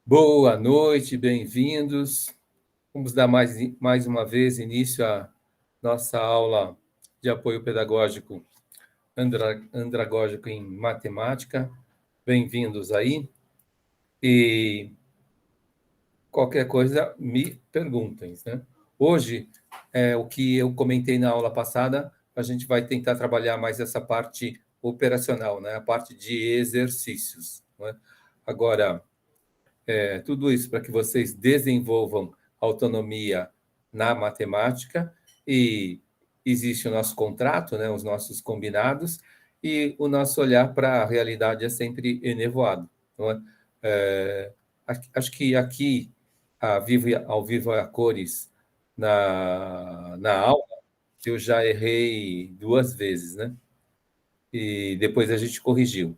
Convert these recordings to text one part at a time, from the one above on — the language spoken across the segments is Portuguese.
Boa noite, bem-vindos. Vamos dar mais uma vez início à nossa aula de apoio pedagógico andragógico em matemática. Bem-vindos aí. E qualquer coisa, me perguntem, né? Hoje, o que eu comentei na aula passada, a gente vai tentar trabalhar mais essa parte operacional, né? A parte de exercícios, né? Agora, tudo isso para que vocês desenvolvam autonomia na matemática, e existe o nosso contrato, né, os nossos combinados, e o nosso olhar para a realidade é sempre enevoado. Não é? Acho que aqui, ao vivo a cores, na aula, eu já errei 2 vezes, né? E depois a gente corrigiu.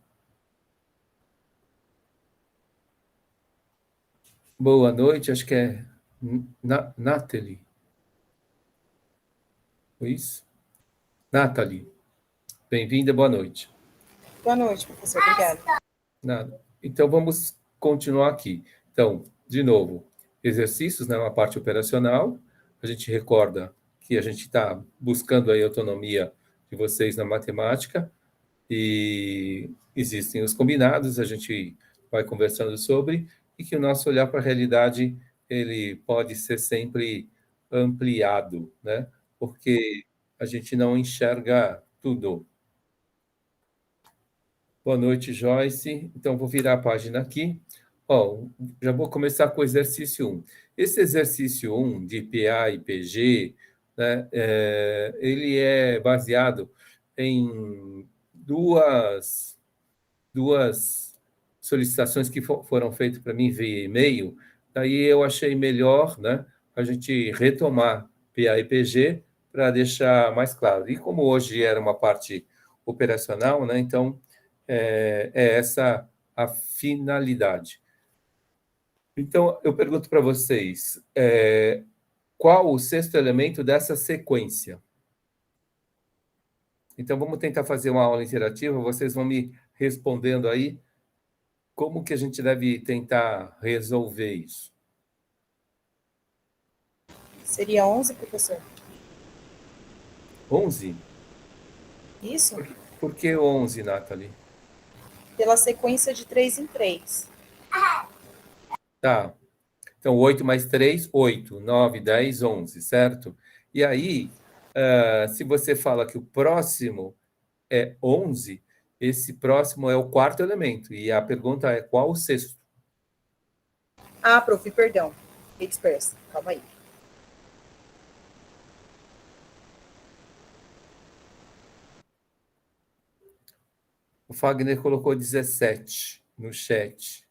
Boa noite, acho que é Nathalie. Foi isso? Nathalie, bem-vinda, boa noite. Boa noite, professor. Obrigada. Nada. Então, vamos continuar aqui. Então, de novo, exercícios, né, uma parte operacional. A gente recorda que a gente está buscando aí a autonomia de vocês na matemática, e existem os combinados, a gente vai conversando sobre, e que o nosso olhar para a realidade, ele pode ser sempre ampliado, né? Porque a gente não enxerga tudo. Boa noite, Joyce. Então, vou virar a página aqui. Ó, já vou começar com o exercício 1. Esse exercício 1 de PA e PG, né, ele é baseado em duas solicitações que foram feitas para mim via e-mail. Daí eu achei melhor, né, a gente retomar PA e PG para deixar mais claro. E como hoje era uma parte operacional, né, então é essa a finalidade. Então, eu pergunto para vocês, qual o sexto elemento dessa sequência? Então, vamos tentar fazer uma aula interativa, vocês vão me respondendo aí como que a gente deve tentar resolver isso. Seria 11, professor? 11? Isso? Por que 11, Nathalie? Pela sequência de 3 em 3. Tá. Então, 8 mais 3, 8, 9, 10, 11, certo? E aí, se você fala que o próximo é 11, esse próximo é o quarto elemento. E a pergunta é: qual o sexto? Ah, prof, perdão. Fiquei dispersa. Calma aí. O Fagner colocou 17 no chat.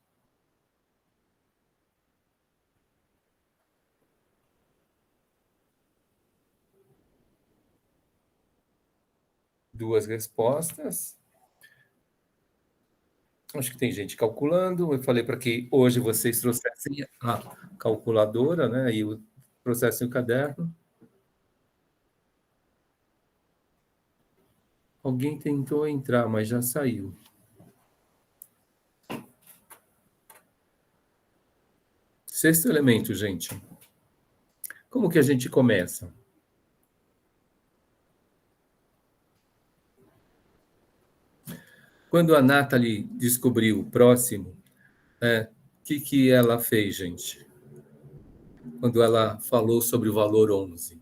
Duas respostas. Acho que tem gente calculando. Eu falei para que hoje vocês trouxessem a calculadora, né? E trouxessem o caderno. Alguém tentou entrar, mas já saiu. Sexto elemento, gente. Como que a gente começa? Quando a Nathalie descobriu o próximo, o que ela fez, gente? Quando ela falou sobre o valor 11.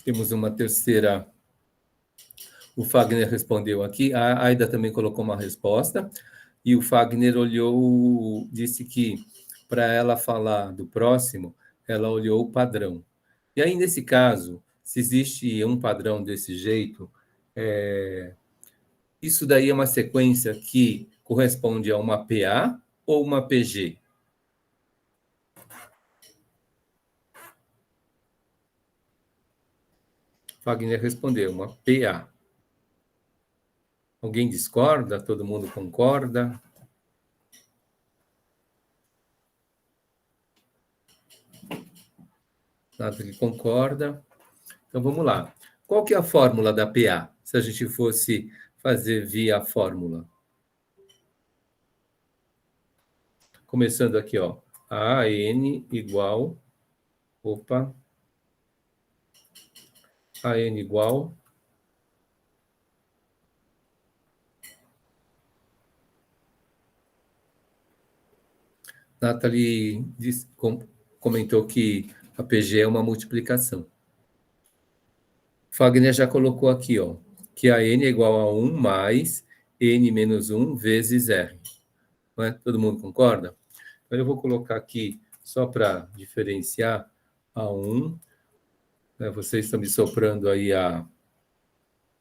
Temos uma terceira. O Fagner respondeu aqui, a Aida também colocou uma resposta, e o Fagner olhou, disse que para ela falar do próximo, ela olhou o padrão. E aí, nesse caso, se existe um padrão desse jeito, isso daí é uma sequência que corresponde a uma PA ou uma PG? Fagner respondeu, uma PA. Alguém discorda? Todo mundo concorda? Nathalie concorda. Então, vamos lá. Qual que é a fórmula da PA, se a gente fosse fazer via fórmula? Começando aqui, ó. AN igual... Opa. AN igual... Nathalie comentou que a PG é uma multiplicação. Fagner já colocou aqui, ó, que a N é igual a 1 mais N menos 1 vezes R. Não é? Todo mundo concorda? Então, eu vou colocar aqui, só para diferenciar, a 1. Né? Vocês estão me soprando aí a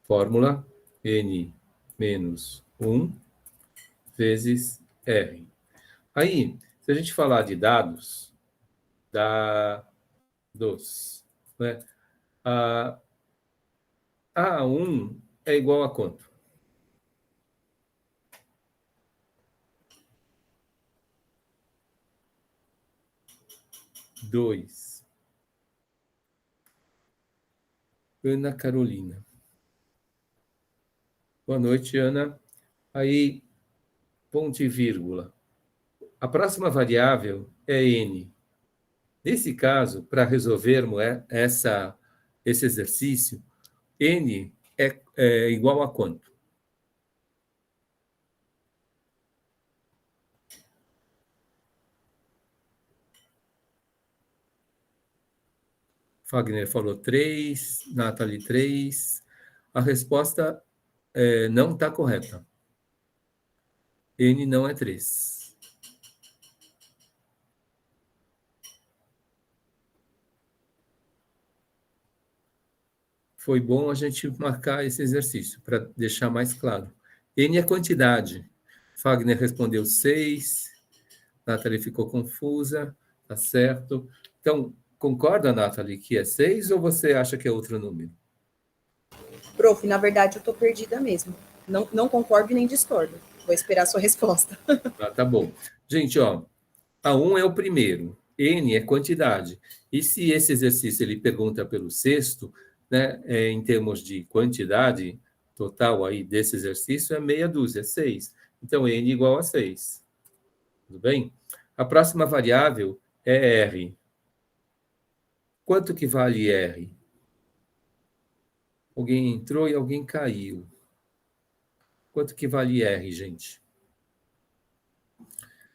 fórmula N menos 1 vezes R. Aí, se a gente falar de dados, né? A A1 é igual a quanto? 2. Ana Carolina. Boa noite, Ana. Aí, ponto e vírgula. A próxima variável é N. Nesse caso, para resolvermos esse exercício, N é igual a quanto? Fagner falou 3, Nathalie 3. A resposta não está correta. N não é 3. Foi bom a gente marcar esse exercício, para deixar mais claro. N é quantidade. Fagner respondeu 6. Nathalie ficou confusa. Tá certo. Então, concorda, Nathalie, que é 6 ou você acha que é outro número? Prof, na verdade, eu estou perdida mesmo. Não concordo e nem discordo. Vou esperar a sua resposta. Tá bom. Gente, ó, a 1 é o primeiro, N é quantidade. E se esse exercício ele pergunta pelo sexto, né, em termos de quantidade total aí desse exercício, é meia dúzia, 6. Então, N igual a 6. Tudo bem? A próxima variável é R. Quanto que vale R? Alguém entrou e alguém caiu. Quanto que vale R, gente?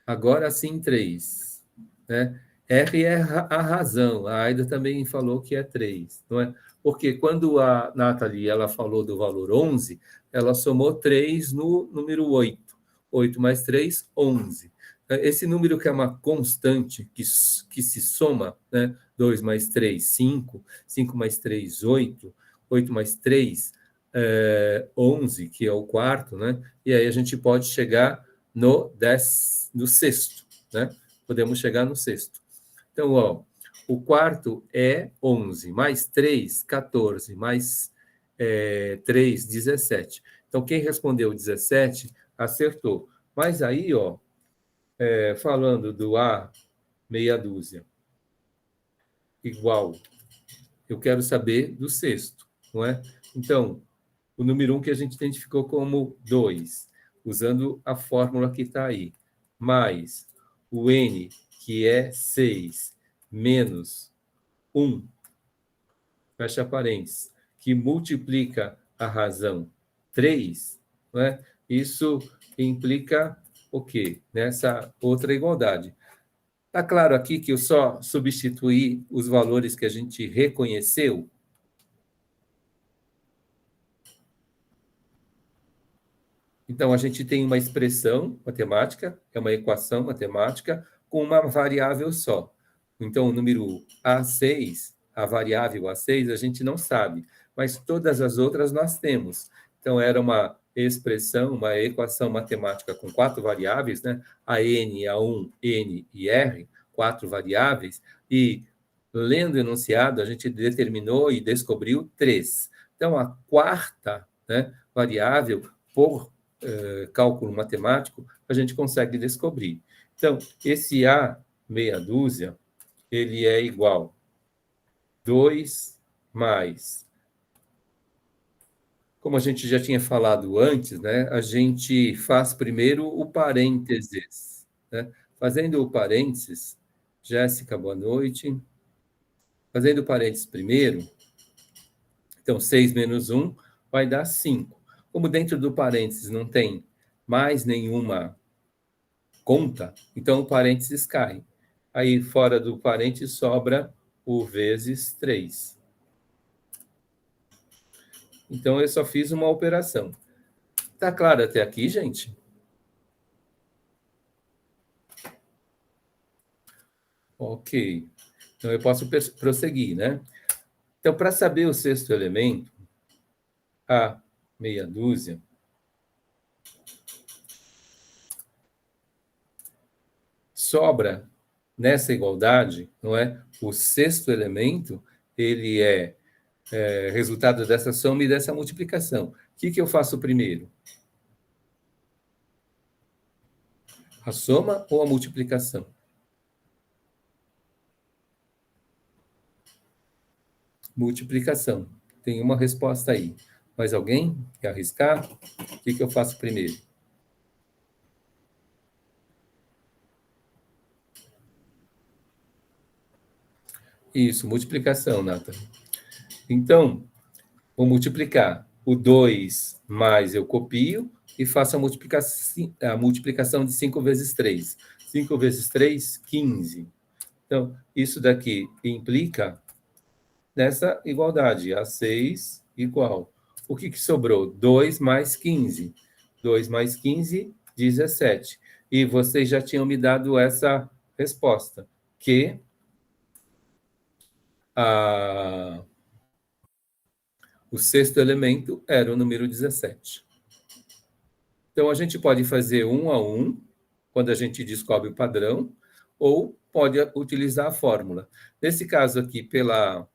Agora sim, 3. Né? R é a razão. A Aida também falou que é 3, não é? Porque quando a Nathalie ela falou do valor 11, ela somou 3 no número 8. 8 mais 3, 11. Esse número que é uma constante, que se soma, né? 2 mais 3, 5. 5 mais 3, 8. 8 mais 3, 11, que é o quarto, né? E aí a gente pode chegar no sexto, né? Podemos chegar no sexto. Então, ó, o quarto é 11, mais 3, 14, mais 3, 17. Então, quem respondeu 17, acertou. Mas aí, ó, falando do A, meia dúzia, igual, eu quero saber do sexto, não é? Então, o número 1 que a gente identificou como 2, usando a fórmula que está aí, mais o N, que é 6, menos 1, fecha parênteses, que multiplica a razão 3, né? Isso implica o quê? Nessa outra igualdade. Está claro aqui que eu só substituí os valores que a gente reconheceu? Então, a gente tem uma expressão matemática, é uma equação matemática, com uma variável só. Então, o número A6, a variável A6, a gente não sabe, mas todas as outras nós temos. Então, era uma expressão, uma equação matemática com 4 variáveis, né? A N, A1, N e R, 4 variáveis, e lendo o enunciado, a gente determinou e descobriu 3. Então, a quarta, né, variável, por cálculo matemático, a gente consegue descobrir. Então, esse A, meia dúzia, ele é igual 2 mais. Como a gente já tinha falado antes, né, a gente faz primeiro o parênteses, né? Fazendo o parênteses, Jéssica, boa noite. Fazendo o parênteses primeiro, então 6 menos 1 vai dar 5. Como dentro do parênteses não tem mais nenhuma conta, então o parênteses cai. Aí fora do parênteses sobra o vezes 3. Então eu só fiz uma operação. Tá claro até aqui, gente? Ok. Então eu posso prosseguir, né? Então, para saber o sexto elemento, a meia dúzia, sobra nessa igualdade, não é? O sexto elemento, ele é resultado dessa soma e dessa multiplicação. O que eu faço primeiro? A soma ou a multiplicação? Multiplicação. Tem uma resposta aí. Mais alguém quer arriscar? O que eu faço primeiro? Isso, multiplicação, Nathan. Então, vou multiplicar. O 2 mais eu copio e faço a multiplicação de 5 vezes 3. 5 vezes 3, 15. Então, isso daqui implica nessa igualdade, a 6 igual. O que sobrou? 2 mais 15. 2 mais 15, 17. E vocês já tinham me dado essa resposta, que o sexto elemento era o número 17. Então, a gente pode fazer 1 a 1, quando a gente descobre o padrão, ou pode utilizar a fórmula. Nesse caso aqui, pela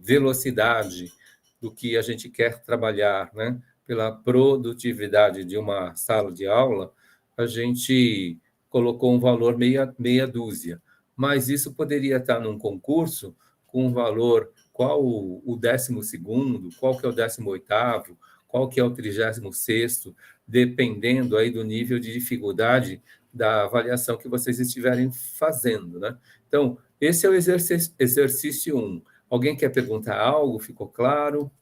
velocidade do que a gente quer trabalhar, né? Pela produtividade de uma sala de aula, a gente colocou um valor meia dúzia. Mas isso poderia estar num concurso com um valor, qual o 12º, qual que é o 18º, qual que é o 36º, dependendo aí do nível de dificuldade da avaliação que vocês estiverem fazendo, né? Então, esse é o exercício 1. Alguém quer perguntar algo? Ficou claro?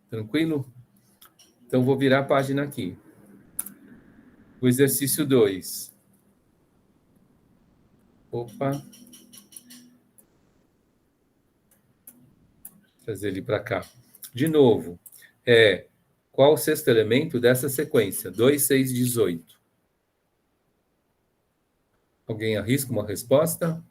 Tranquilo? Então, vou virar a página aqui. O exercício 2. Opa. Trazer ele para cá. De novo, qual o sexto elemento dessa sequência? 2, 6, 18. Alguém arrisca uma resposta?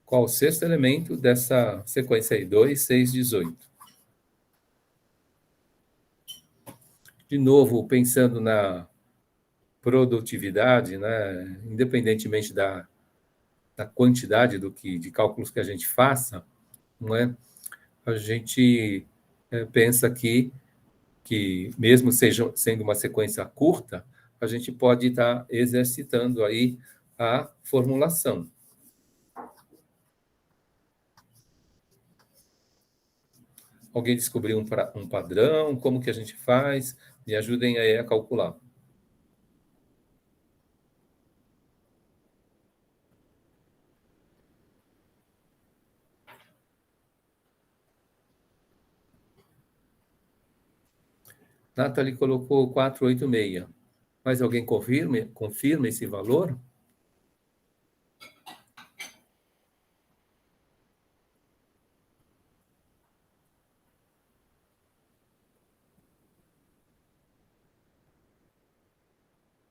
Qual o sexto elemento dessa sequência aí? 2, 6, 18. De novo, pensando na produtividade, né? Independentemente da quantidade de cálculos que a gente faça, não é? A gente pensa aqui que, mesmo sendo uma sequência curta, a gente pode estar exercitando aí a formulação. Alguém descobriu um padrão? Como que a gente faz? Me ajudem aí a calcular. Nathalie colocou 486. Mas alguém confirma esse valor?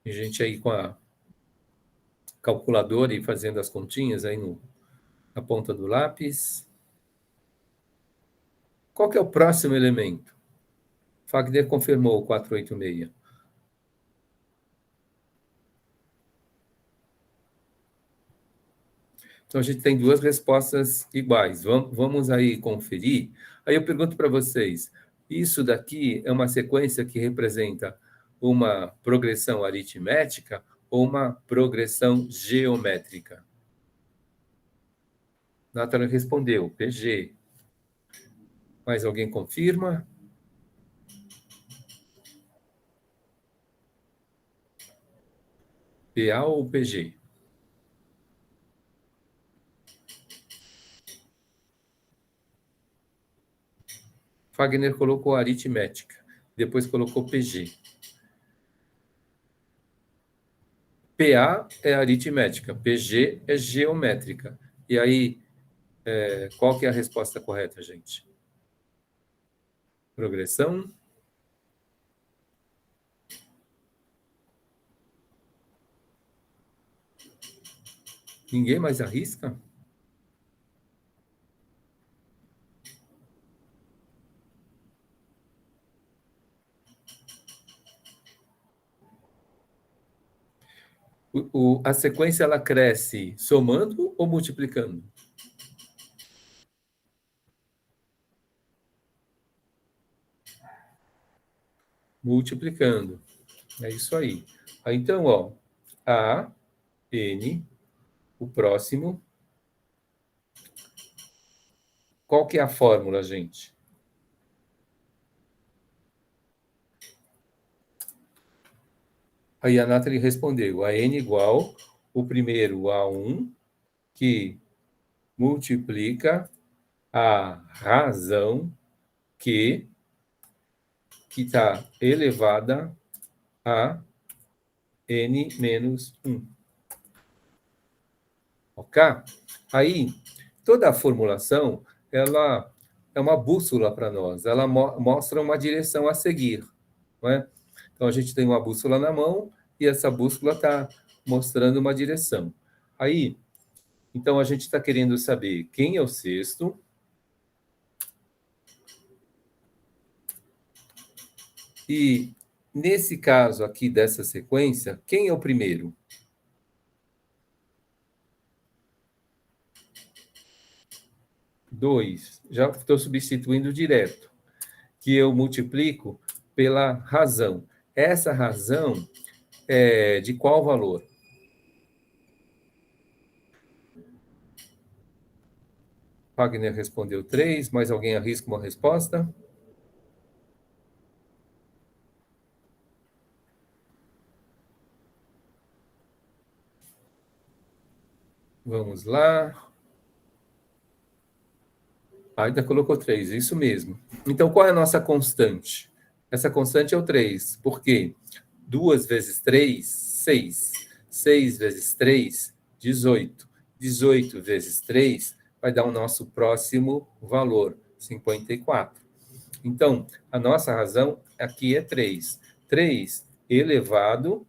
Tem gente aí com a calculadora e fazendo as continhas aí na ponta do lápis. Qual que é o próximo elemento? Fagner confirmou o 486. Então, a gente tem duas respostas iguais. Vamos aí conferir. Aí eu pergunto para vocês, isso daqui é uma sequência que representa uma progressão aritmética ou uma progressão geométrica? Nathalie respondeu, PG. Mais alguém confirma? PA ou PG? Fagner colocou aritmética, depois colocou PG. PA é aritmética, PG é geométrica. E aí, qual que é a resposta correta, gente? Progressão? Ninguém mais arrisca? A sequência ela cresce somando ou multiplicando? Multiplicando. É isso aí. Aí, então, ó, A, N, o próximo. Qual que é a fórmula, gente? Aí a Nathalie respondeu, a N igual o primeiro A1, que multiplica a razão que está elevada a N menos 1. Ok? Aí, toda a formulação, ela é uma bússola para nós, ela mostra uma direção a seguir, não é? Então, a gente tem uma bússola na mão e essa bússola está mostrando uma direção. Aí, então, a gente está querendo saber quem é o sexto. E, nesse caso aqui dessa sequência, quem é o primeiro? Dois. Já estou substituindo direto, que eu multiplico pela razão. Essa razão é de qual valor? Wagner respondeu 3. Mais alguém arrisca uma resposta? Vamos lá. Ainda colocou 3, isso mesmo. Então, qual é a nossa constante? Essa constante é o 3. Por quê? 2 vezes 3, 6. 6 vezes 3, 18. 18 vezes 3 vai dar o nosso próximo valor, 54. Então, a nossa razão aqui é 3. 3 elevado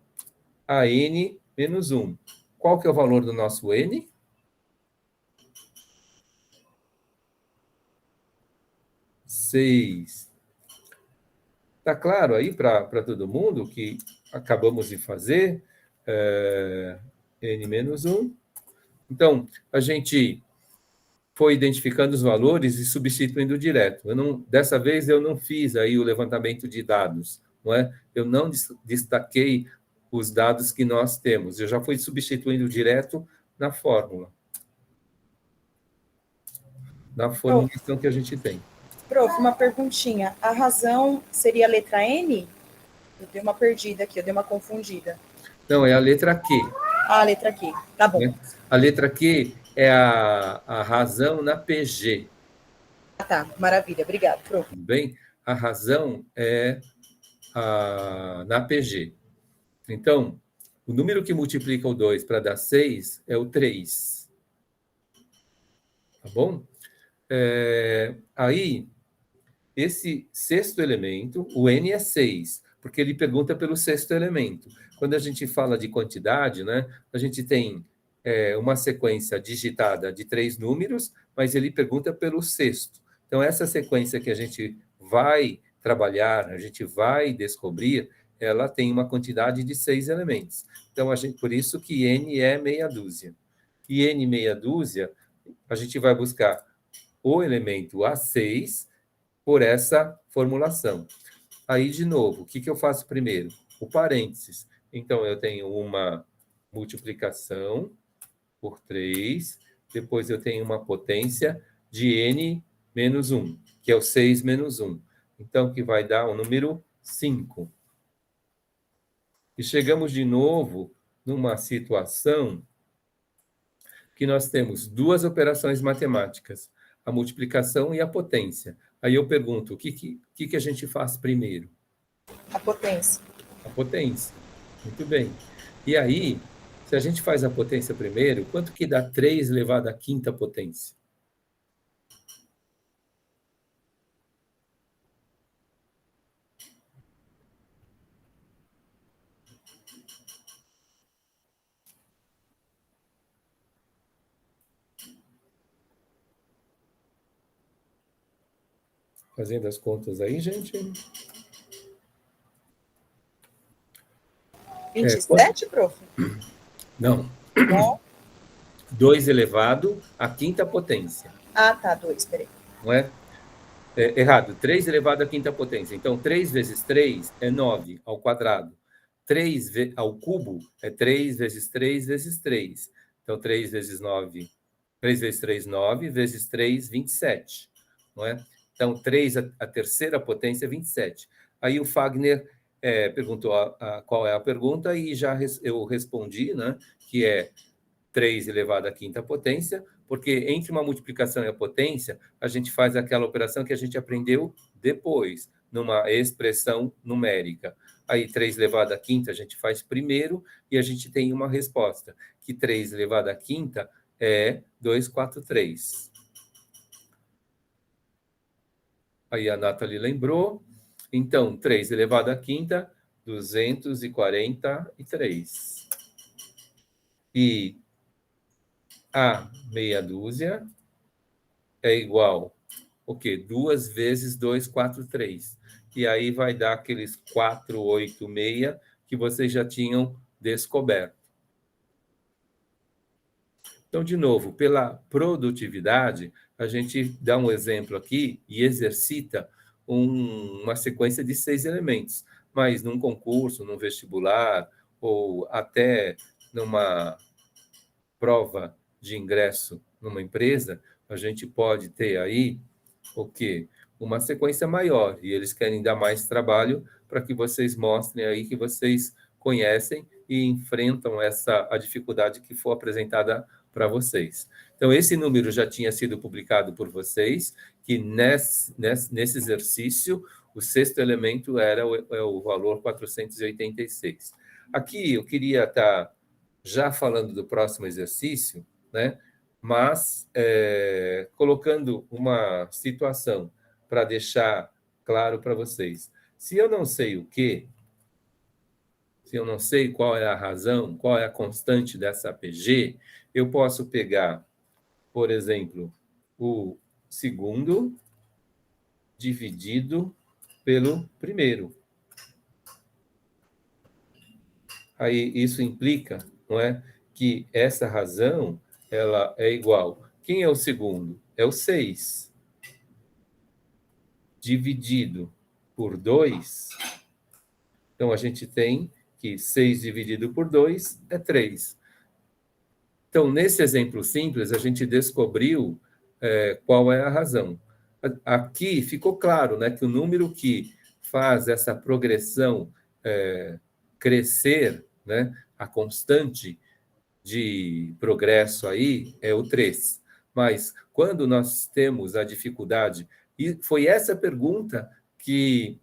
a n menos 1. Qual que é o valor do nosso n? 6. Está claro aí para todo mundo que acabamos de fazer n menos 1. Então, a gente foi identificando os valores e substituindo direto. Dessa vez, eu não fiz aí o levantamento de dados, não é? Eu não destaquei os dados que nós temos. Eu já fui substituindo direto na fórmula. Na formulação que a gente tem. Prof, uma perguntinha. A razão seria a letra N? Eu dei uma perdida aqui, eu dei uma confundida. Não, é a letra Q. Ah, a letra Q. Tá bom. Né? A letra Q é a razão na PG. Ah, tá, maravilha. Obrigado, prof. Tudo bem? A razão é na PG. Então, o número que multiplica o 2 para dar 6 é o 3. Tá bom? Aí, esse sexto elemento, o N é 6, porque ele pergunta pelo sexto elemento. Quando a gente fala de quantidade, né, a gente tem uma sequência digitada de 3 números, mas ele pergunta pelo sexto. Então, essa sequência que a gente vai trabalhar, a gente vai descobrir, ela tem uma quantidade de 6 elementos. Então, por isso que N é meia dúzia. E N meia dúzia, a gente vai buscar o elemento A6 por essa formulação. Aí, de novo, o que eu faço primeiro? O parênteses. Então, eu tenho uma multiplicação por 3, depois eu tenho uma potência de n menos 1, que é o 6 menos 1. Então, que vai dar o número 5. E chegamos de novo numa situação que nós temos duas operações matemáticas, a multiplicação e a potência. Aí eu pergunto, o que a gente faz primeiro? A potência. A potência. Muito bem. E aí, se a gente faz a potência primeiro, quanto que dá 3 elevado à quinta potência? Fazendo as contas aí, gente. 27, prof? Não. Não. 2 elevado à quinta potência. Ah, tá, 2, peraí. Não é? Errado, 3 elevado à quinta potência. Então, 3 vezes 3 é 9 ao quadrado. 3 ao cubo é 3 vezes 3 vezes 3. Então, 3 vezes 9, 3 vezes 3, 9, vezes 3, 27. Não é? Então, 3, a terceira potência é 27. Aí o Fagner perguntou qual é a pergunta e eu respondi, né, que é 3 elevado à quinta potência, porque entre uma multiplicação e a potência, a gente faz aquela operação que a gente aprendeu depois, numa expressão numérica. Aí, 3 elevado à quinta a gente faz primeiro e a gente tem uma resposta, que 3 elevado à quinta é 243. Aí a Nathalie lembrou. Então, 3 elevado à quinta, 243. E a meia dúzia é igual o quê? 2 vezes 243. E aí vai dar aqueles 486 que vocês já tinham descoberto. Então, de novo, pela produtividade, a gente dá um exemplo aqui e exercita uma sequência de 6 elementos. Mas num concurso, num vestibular, ou até numa prova de ingresso numa empresa, a gente pode ter aí o quê? Uma sequência maior, e eles querem dar mais trabalho para que vocês mostrem aí que vocês conhecem e enfrentam a dificuldade que for apresentada para vocês. Então, esse número já tinha sido publicado por vocês, que nesse exercício, o sexto elemento era o valor 486. Aqui, eu queria estar já falando do próximo exercício, né? Mas colocando uma situação para deixar claro para vocês. Se eu não sei o quê, se eu não sei qual é a razão, qual é a constante dessa APG, eu posso pegar, por exemplo, o segundo dividido pelo primeiro. Aí isso implica, não é, que essa razão ela é igual. Quem é o segundo? É o 6. Dividido por 2. Então, a gente tem que 6 dividido por 2 é 3. Então, nesse exemplo simples, a gente descobriu qual é a razão. Aqui ficou claro, né, que o número que faz essa progressão crescer, né, a constante de progresso aí é o 3. Mas quando nós temos a dificuldade, e foi essa pergunta que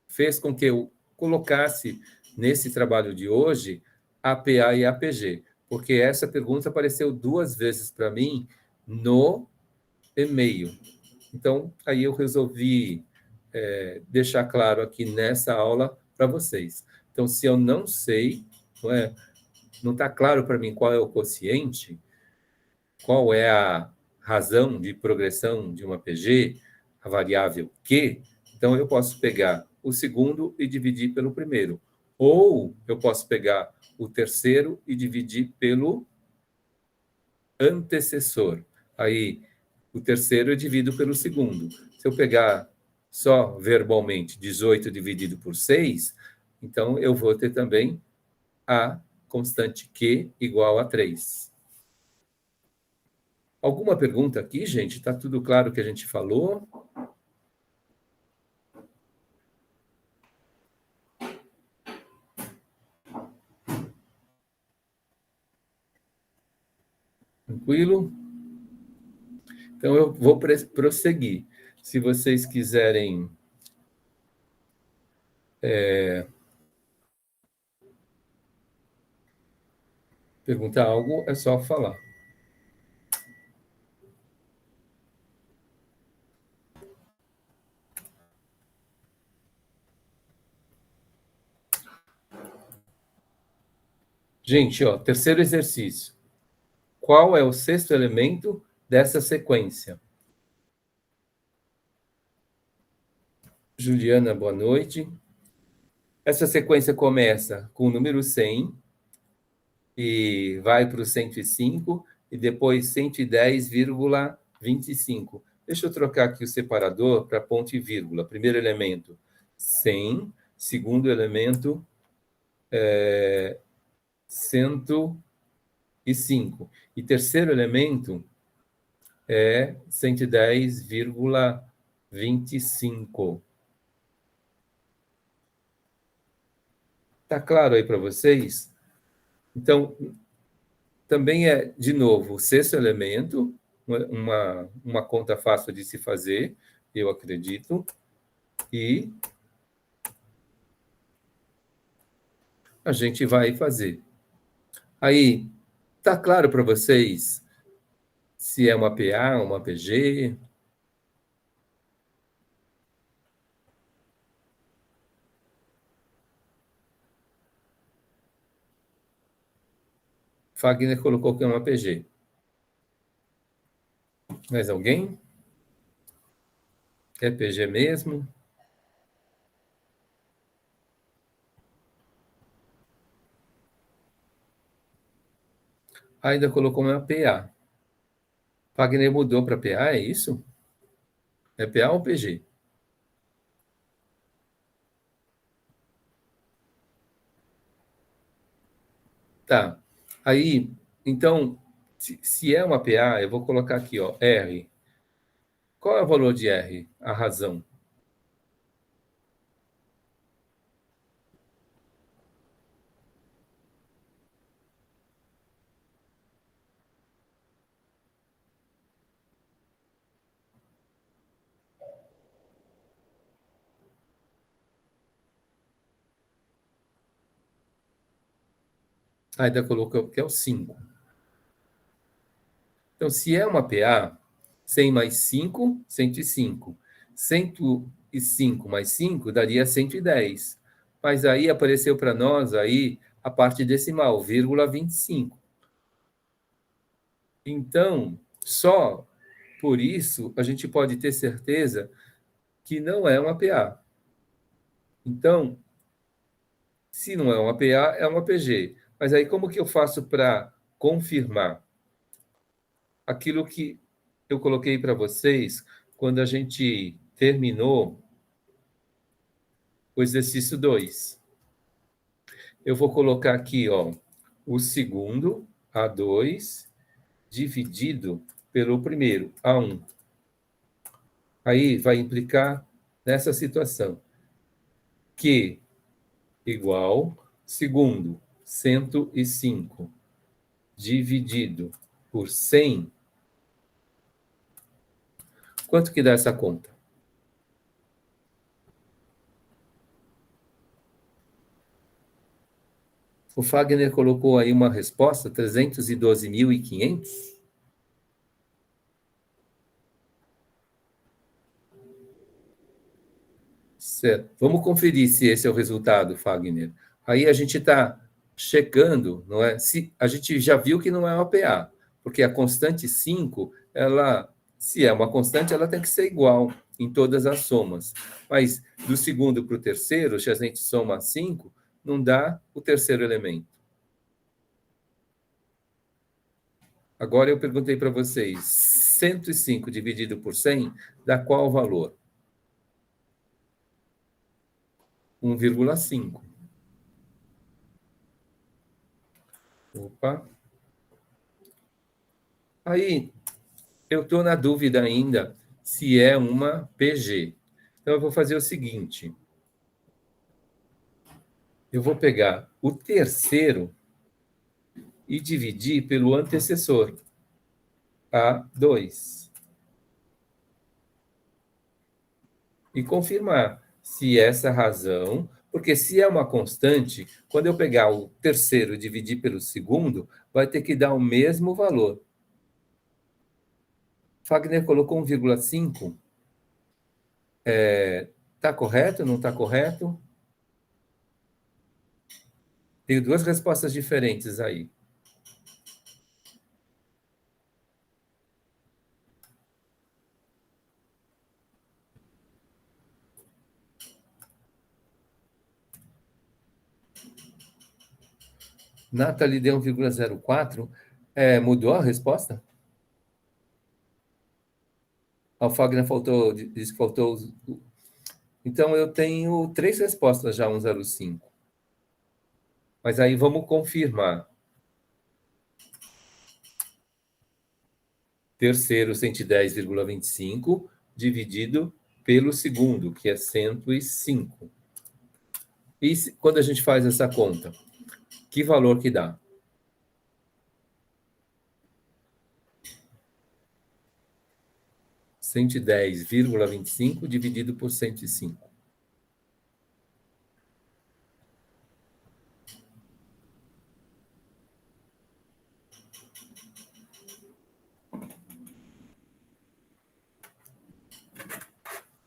fez com que eu colocasse nesse trabalho de hoje APA e APG, porque essa pergunta apareceu 2 vezes para mim no e-mail. Então, aí eu resolvi deixar claro aqui nessa aula para vocês. Então, se eu não sei, não é, não está claro para mim qual é o quociente, qual é a razão de progressão de uma PG, a variável Q, então eu posso pegar o segundo e dividir pelo primeiro. Ou eu posso pegar o terceiro e dividir pelo antecessor. Aí, o terceiro eu divido pelo segundo. Se eu pegar só verbalmente 18 dividido por 6, então eu vou ter também a constante Q igual a 3. Alguma pergunta aqui, gente? Está tudo claro o que a gente falou? Tranquilo? Então, eu vou prosseguir. Se vocês quiserem perguntar algo, é só falar. Gente, ó, terceiro exercício. Qual é o sexto elemento dessa sequência? Juliana, boa noite. Essa sequência começa com o número 100 e vai para o 105 e depois 110,25. Deixa eu trocar aqui o separador para ponto e vírgula. Primeiro elemento, 100. Segundo elemento, 105. E terceiro elemento é 110,25. Tá claro aí para vocês? Então, também é, de novo, o sexto elemento, uma conta fácil de se fazer, eu acredito, e a gente vai fazer. Aí, tá claro para vocês se é uma PA, uma PG? Fagner colocou que é uma PG. Mais alguém? É PG mesmo? Ainda colocou uma PA. Fagner mudou para PA, é isso? É PA ou PG? Tá. Aí, então, se é uma PA, eu vou colocar aqui, ó, R. Qual é o valor de R? A razão. Ainda colocou que é o 5. Então, se é uma PA, 100 mais 5, 105. 105 mais 5 daria 110. Mas aí apareceu para nós aí a parte decimal, vírgula 25. Então, só por isso a gente pode ter certeza que não é uma PA. Então, se não é uma PA, é uma PG. Mas aí como que eu faço para confirmar aquilo que eu coloquei para vocês quando a gente terminou o exercício 2? Eu vou colocar aqui, ó, o segundo, A2, dividido pelo primeiro, A1. Aí vai implicar nessa situação. Q igual, segundo, 105, dividido por 100. Quanto que dá essa conta? O Fagner colocou aí uma resposta, 312.500? Certo. Vamos conferir se esse é o resultado, Fagner. Aí a gente está checando, não é? Se a gente já viu que não é uma PA, porque a constante 5, ela, se é uma constante, ela tem que ser igual em todas as somas. Mas do segundo para o terceiro, se a gente soma 5, não dá o terceiro elemento. Agora eu perguntei para vocês, 105 dividido por 100 dá qual valor? 1,5. Opa. Aí, eu estou na dúvida ainda se é uma PG. Então, eu vou fazer o seguinte. Eu vou pegar o terceiro e dividir pelo antecessor, A2. E confirmar se essa razão, porque se é uma constante, quando eu pegar o terceiro e dividir pelo segundo, vai ter que dar o mesmo valor. Fagner colocou 1,5. Está correto? Não está correto? Tenho duas respostas diferentes aí. Nathalie deu 1,04. Mudou a resposta? O Fagner disse que faltou. Então, eu tenho 3 respostas já, 1,05. Mas aí vamos confirmar. Terceiro, 110,25, dividido pelo segundo, que é 105. E quando a gente faz essa conta, que valor que dá? 110,25 dividido por 105.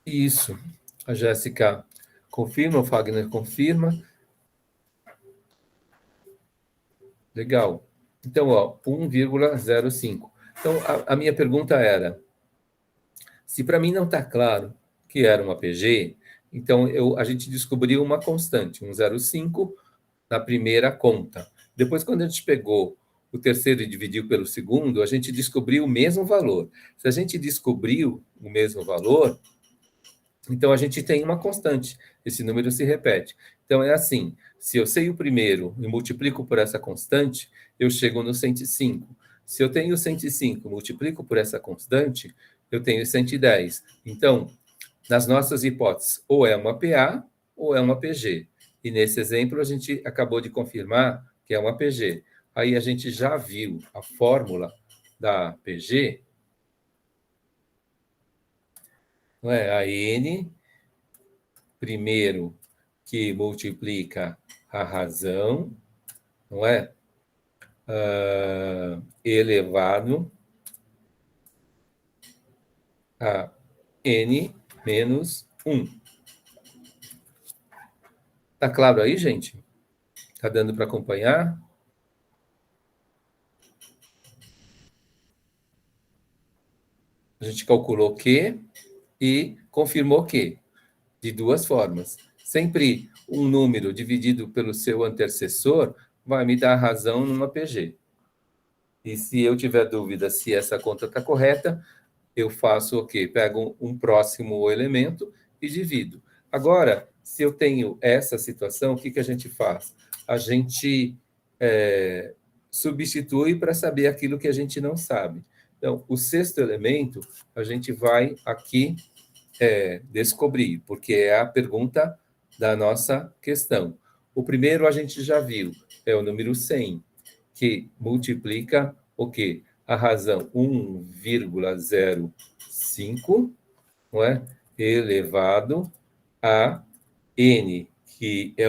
Isso. A Jéssica confirma, o Fagner confirma. Legal. Então, 1,05. Então, a minha pergunta era, se para mim não está claro que era uma PG, então a gente descobriu uma constante, 1,05, na primeira conta. Depois, quando a gente pegou o terceiro e dividiu pelo segundo, a gente descobriu o mesmo valor. Se a gente descobriu o mesmo valor, então a gente tem uma constante. Esse número se repete. Então é assim, se eu sei o primeiro e multiplico por essa constante, eu chego no 105. Se eu tenho 105, multiplico por essa constante, eu tenho 110. Então, nas nossas hipóteses, ou é uma PA ou é uma PG. E nesse exemplo, a gente acabou de confirmar que é uma PG. Aí a gente já viu a fórmula da PG, não é? A N, primeiro, que multiplica a razão, não é? Elevado a N menos 1. Tá claro aí, gente? Tá dando para acompanhar? A gente calculou Q e confirmou Q, de duas formas. Sempre um número dividido pelo seu antecessor vai me dar a razão numa PG. E se eu tiver dúvida se essa conta está correta, eu faço o quê? Pego um próximo elemento e divido. Agora, se eu tenho essa situação, o que, que a gente faz? A gente substitui para saber aquilo que a gente não sabe. Então, o sexto elemento, a gente vai aqui descobrir, porque é a pergunta da nossa questão. O primeiro a gente já viu, é o número 100, que multiplica o quê? A razão 1,05, não é? Elevado a n, que é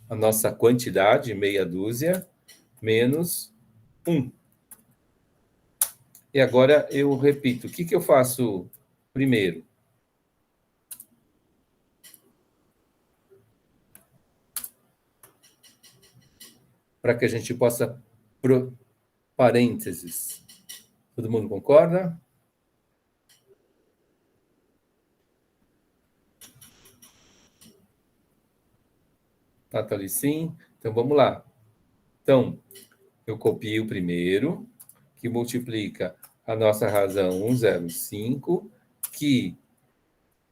a nossa quantidade, meia dúzia, menos 1. E agora eu repito, o que, que eu faço primeiro? para que a gente possa pro parênteses. Todo mundo concorda? Nathalie, sim. Então, vamos lá. Então, eu copio o primeiro, que multiplica a nossa razão 105, que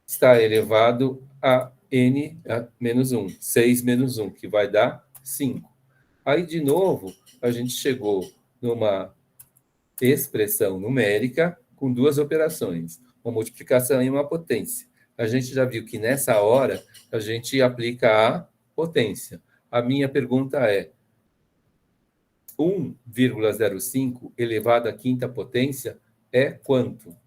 está elevado a n menos 1, 6 menos 1, que vai dar 5. Aí, de novo, a gente chegou numa expressão numérica com duas operações, uma multiplicação e uma potência. A gente já viu que nessa hora a gente aplica a potência. A minha pergunta é: 1,05 elevado à quinta potência é quanto? —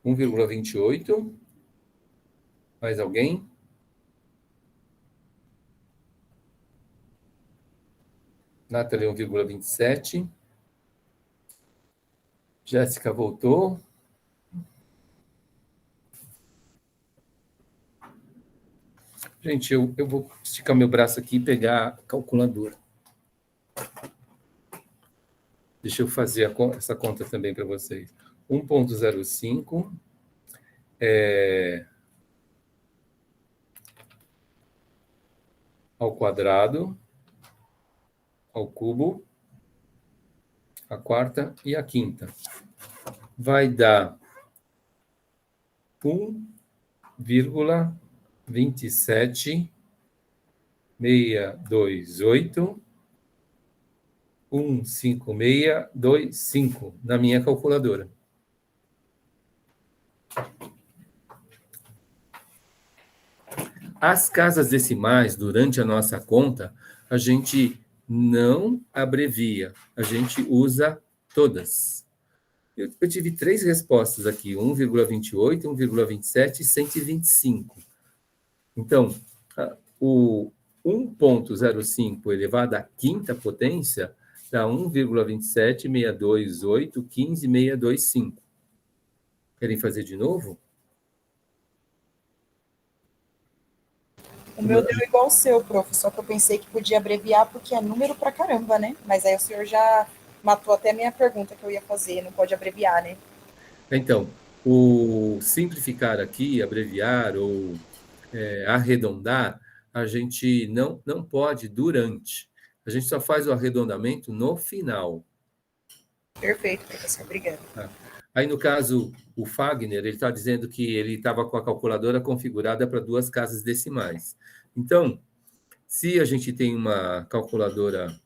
1,28. Mais alguém? Nathalie, 1,27. Jéssica voltou. Gente, eu vou esticar meu braço aqui e pegar a calculadora. Deixa eu fazer essa conta também para vocês. 1,05 ao quadrado, ao cubo, a quarta e a quinta. Vai dar 1,27628 15625 na minha calculadora. As casas decimais, durante a nossa conta, a gente não abrevia, a gente usa todas. Eu tive 3 respostas aqui, 1,28, 1,27 e 125. Então, o 1,05 elevado à quinta potência dá 1,2762815,625. Querem fazer de novo? O meu deu igual o seu, prof, só que eu pensei que podia abreviar porque é número pra caramba, né? Mas aí o senhor já matou até a minha pergunta que eu ia fazer, não pode abreviar, né? Então, o simplificar aqui, abreviar ou arredondar, a gente não pode durante. A gente só faz o arredondamento no final. Perfeito, professor, obrigado. Aí, no caso, o Fagner, ele está dizendo que ele estava com a calculadora configurada para 2 casas decimais. Então, se a gente tem uma calculadora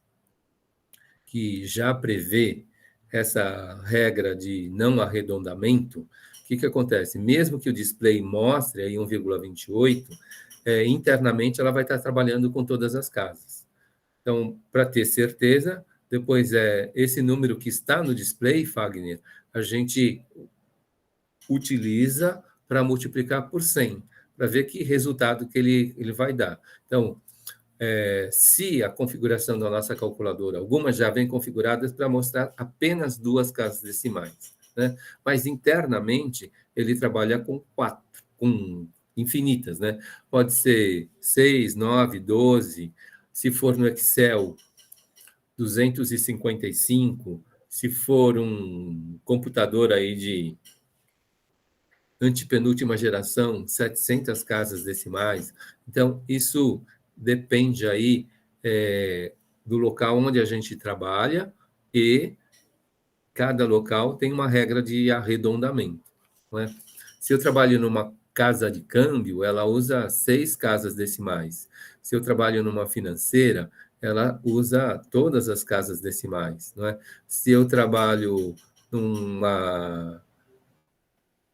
que já prevê essa regra de não arredondamento, o que acontece? Mesmo que o display mostre aí 1,28, internamente ela vai estar trabalhando com todas as casas. Então, para ter certeza, depois esse número que está no display, Fagner, a gente utiliza para multiplicar por 100, para ver que resultado que ele vai dar. Então, se a configuração da nossa calculadora, algumas já vêm configuradas para mostrar apenas 2 casas decimais, né? Mas internamente ele trabalha com 4, com infinitas, né? Pode ser 6, 9, 12, se for no Excel, 255, se for um computador aí de antepenúltima geração, 700 casas decimais. Então, isso depende aí do local onde a gente trabalha e cada local tem uma regra de arredondamento, não é? Se eu trabalho numa casa de câmbio, ela usa 6 casas decimais. Se eu trabalho numa financeira, ela usa todas as casas decimais, não é? Se eu trabalho numa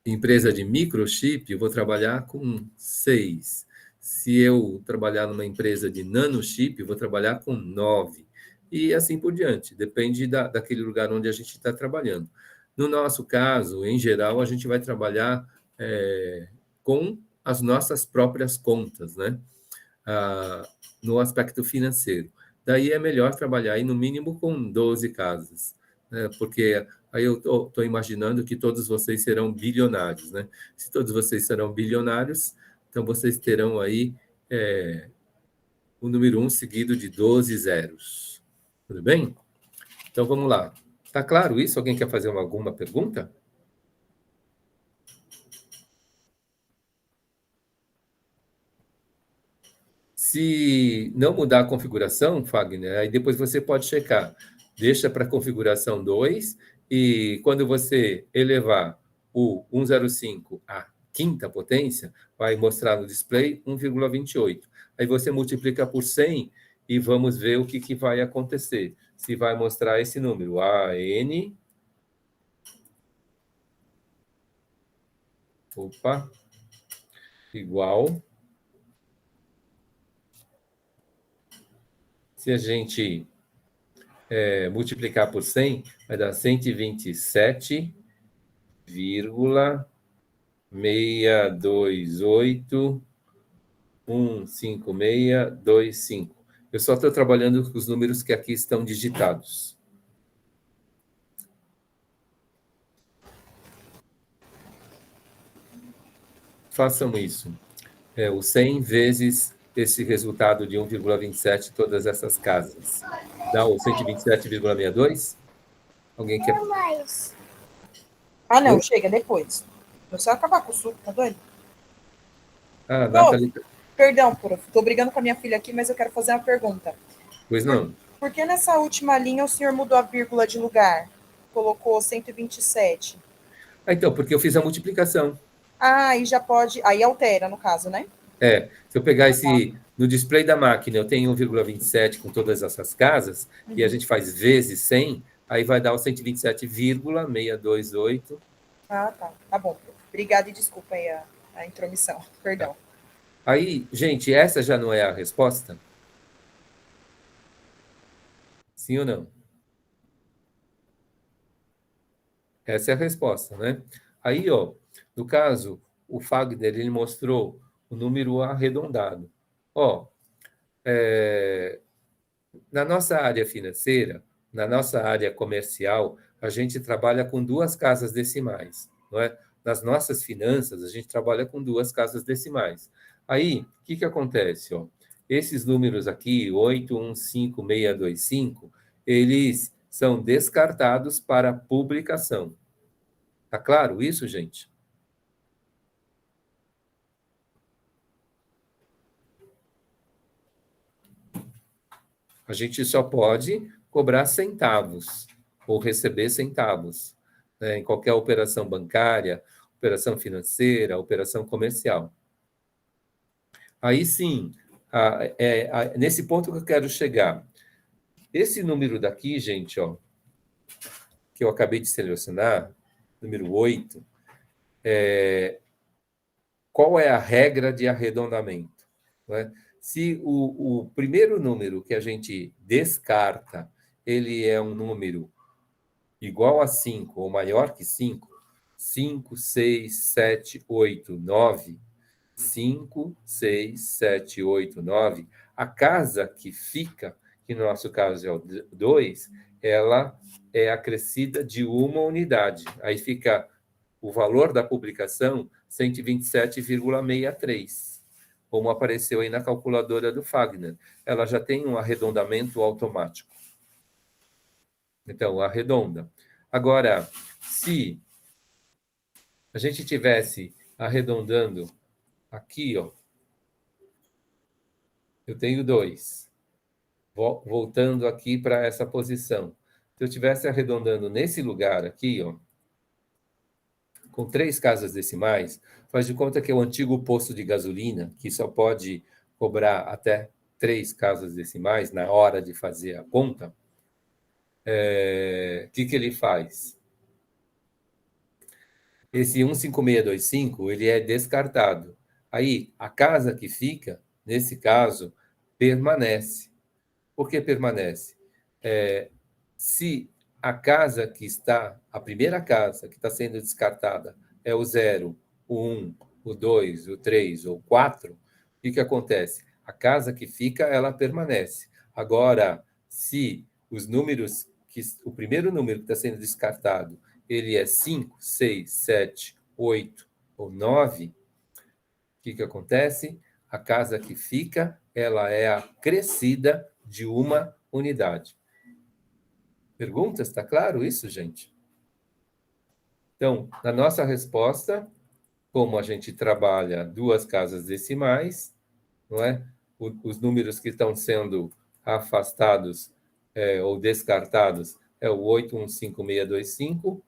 empresa de microchip, eu vou trabalhar com 6. Se eu trabalhar numa empresa de nanochip, eu vou trabalhar com 9. E assim por diante, depende daquele lugar onde a gente está trabalhando. No nosso caso, em geral, a gente vai trabalhar com as nossas próprias contas, né? No aspecto financeiro. daí é melhor trabalhar aí no mínimo com 12 casas, né? Porque aí eu estou imaginando que todos vocês serão bilionários, né? Se todos vocês serão bilionários, então vocês terão aí o número 1 seguido de 12 zeros. Tudo bem? Então vamos lá. Tá claro isso? Alguém quer fazer alguma pergunta? Se não mudar a configuração, Fagner, aí depois você pode checar. Deixa para a configuração 2 e quando você elevar o 105 à quinta potência, vai mostrar no display 1,28. Aí você multiplica por 100 e vamos ver o que vai acontecer. Se vai mostrar esse número, AN. Opa, igual. Se a gente multiplicar por 100, vai dar 127,628,15625. Eu só estou trabalhando com os números que aqui estão digitados. Façam isso. O 100 vezes esse resultado de 1,27, todas essas casas. Dá o 127,62? Alguém quer? Mais. Ah, não, chega, depois. Você vai acabar com o suco, tá doido? Ah, Nathalie. Perdão, prof. Tô brigando com a minha filha aqui, mas eu quero fazer uma pergunta. Pois não. Por que nessa última linha o senhor mudou a vírgula de lugar? Colocou 127. Então, porque eu fiz a multiplicação. Ah, aí já pode. Aí altera, no caso, né? Se eu pegar no display da máquina, eu tenho 1,27 com todas essas casas, e a gente faz vezes 100, aí vai dar o 127,628. Ah, tá. Tá bom. Obrigada e desculpa aí a intromissão. Perdão. Aí, gente, essa já não é a resposta? Sim ou não? Essa é a resposta, né? Aí, ó, no caso, o Fagner, ele mostrou o número arredondado. Ó, na nossa área financeira, na nossa área comercial, a gente trabalha com duas casas decimais, não é? Nas nossas finanças, a gente trabalha com duas casas decimais. Aí, o que acontece? Ó? Esses números aqui, 815625, eles são descartados para publicação. Tá claro isso, gente? A gente só pode cobrar centavos ou receber centavos, né, em qualquer operação bancária, operação financeira, operação comercial. Aí sim, nesse ponto que eu quero chegar. Esse número daqui, gente, ó, que eu acabei de selecionar, número 8, qual é a regra de arredondamento? Não é? Se o primeiro número que a gente descarta, ele é um número igual a 5 ou maior que 5, 5, 6, 7, 8, 9, 5, 6, 7, 8, 9, a casa que fica, que no nosso caso é o 2, ela é acrescida de uma unidade. Aí fica o valor da publicação 127,63, como apareceu aí na calculadora do Fagner. Ela já tem um arredondamento automático. Então, arredonda. Agora, se a gente tivesse arredondando aqui, ó, eu tenho 2. Voltando aqui para essa posição. Se eu estivesse arredondando nesse lugar aqui, ó, com 3 casas decimais, faz de conta que é o antigo posto de gasolina, que só pode cobrar até 3 casas decimais na hora de fazer a conta. O que ele faz? Esse 15625, ele é descartado. Aí, a casa que fica, nesse caso, permanece. Por que permanece? Se a casa que está, a primeira casa que está sendo descartada é o 0, o 1, o 2, o 3 ou o 4, o que acontece? A casa que fica, ela permanece. Agora, se os números, o primeiro número que está sendo descartado, ele é 5, 6, 7, 8 ou 9, o que acontece? A casa que fica, ela é acrescida de uma unidade. Perguntas? Está claro isso, gente? Então, na nossa resposta, como a gente trabalha duas casas decimais, não é? Os números que estão sendo afastados ou descartados é o 815625,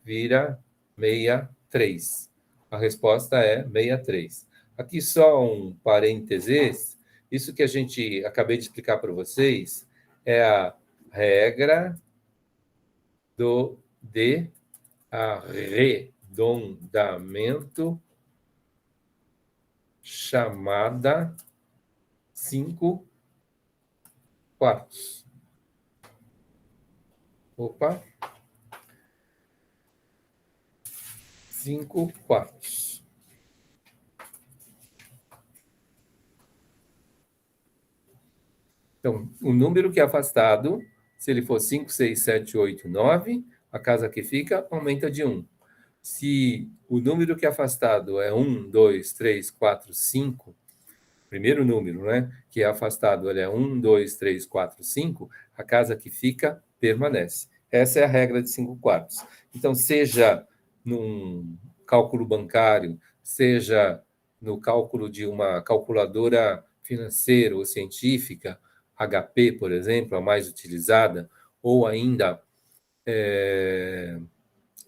vira 63. A resposta é 63. Aqui só um parênteses, isso que a gente acabei de explicar para vocês é a regra de arredondamento chamada 5 quartos. Opa! 5 quartos. Então, o número que é afastado, se ele for 5, 6, 7, 8, 9, a casa que fica aumenta de 1. Se o número que é afastado é 1, 2, 3, 4, 5, primeiro número, né, que é afastado, ele é 1, 2, 3, 4, 5, a casa que fica permanece. Essa é a regra de 5 quartos. Então, seja num cálculo bancário, seja no cálculo de uma calculadora financeira ou científica, HP, por exemplo, a mais utilizada, ou ainda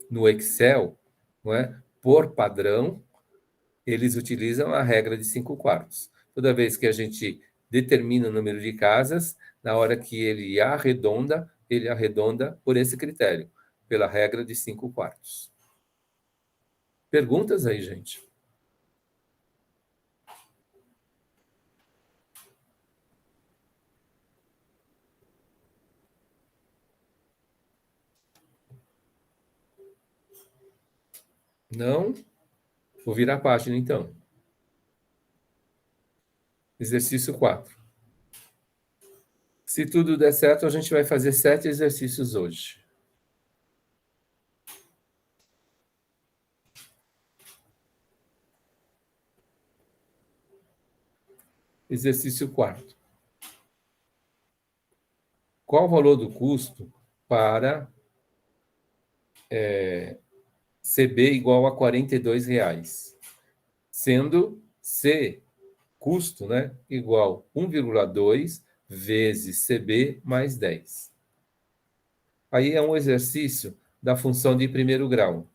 no Excel, não é? Por padrão, eles utilizam a regra de 5 quartos. Toda vez que a gente determina o número de casas, na hora que ele arredonda por esse critério, pela regra de 5 quartos. Perguntas aí, gente? Não? Vou virar a página, então. Exercício 4. Se tudo der certo, a gente vai fazer 7 exercícios hoje. Exercício 4. Qual o valor do custo para CB igual a R$ 42,00? Sendo C, custo, né, igual 1,2 vezes CB mais 10. Aí é um exercício da função de primeiro grau.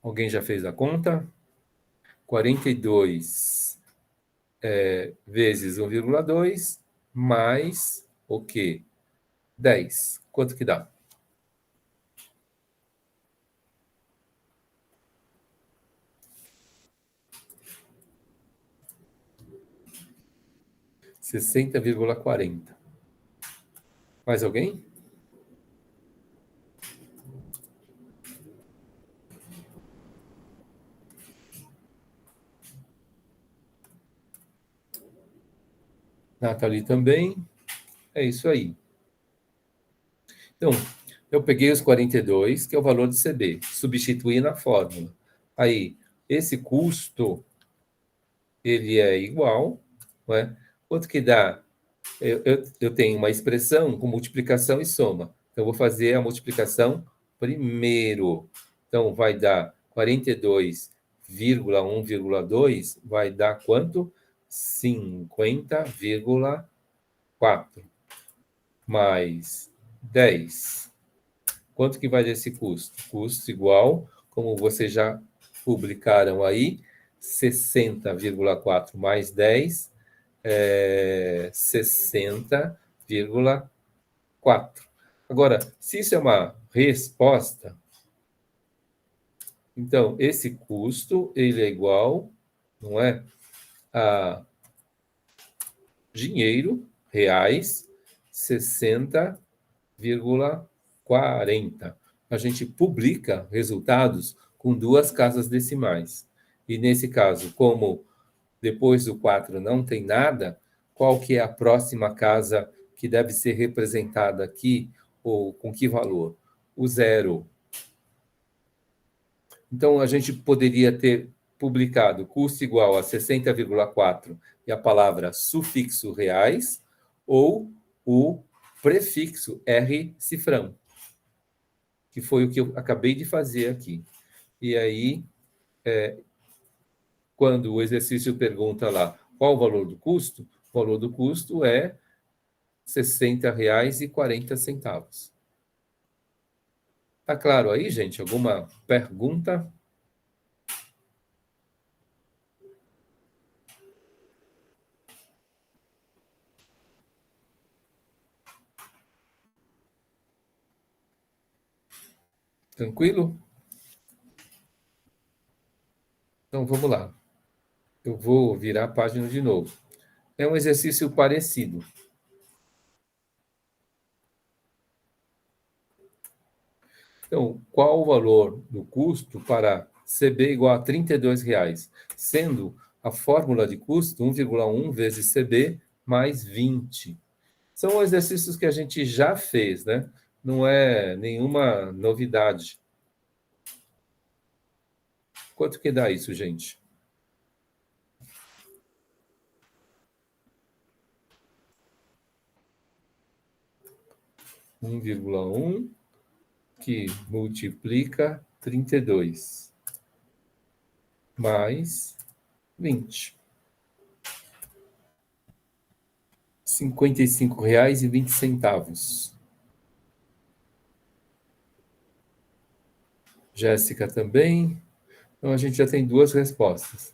Alguém já fez a conta? 42 vezes 1,2 mais o quê? 10. Quanto que dá? R$ 60,40. Mais alguém? Nathalie também. É isso aí. Então, eu peguei os 42, que é o valor de CB, substituí na fórmula. Aí, esse custo, ele é igual, não é? Quanto que dá? Eu tenho uma expressão com multiplicação e soma. Então, eu vou fazer a multiplicação primeiro. Então, vai dar 42,1,2, vai dar quanto? 50,4 mais 10. Quanto que vai dar esse custo? Custo igual, como vocês já publicaram aí, 60,4 mais 10, 60,4. Agora, se isso é uma resposta, então esse custo ele é igual, não é, a dinheiro, reais, 60,40. A gente publica resultados com duas casas decimais. E nesse caso, como depois do 4 não tem nada, qual que é a próxima casa que deve ser representada aqui, ou com que valor? O 0. Então, a gente poderia ter publicado custo igual a 60,4 e a palavra sufixo reais, ou o prefixo R cifrão, que foi o que eu acabei de fazer aqui. E aí, quando o exercício pergunta lá qual o valor do custo, o valor do custo é R$ 60,40. Tá claro aí, gente? Alguma pergunta? Tranquilo? Então, vamos lá. Eu vou virar a página de novo. É um exercício parecido. Então, qual o valor do custo para CB igual a R$ 32,00, sendo a fórmula de custo 1,1 vezes CB mais 20? São exercícios que a gente já fez, né? Não é nenhuma novidade. Quanto que dá isso, gente? 1,1 que multiplica 32 mais 20. R$ 55,20. Jéssica também. Então, a gente já tem duas respostas.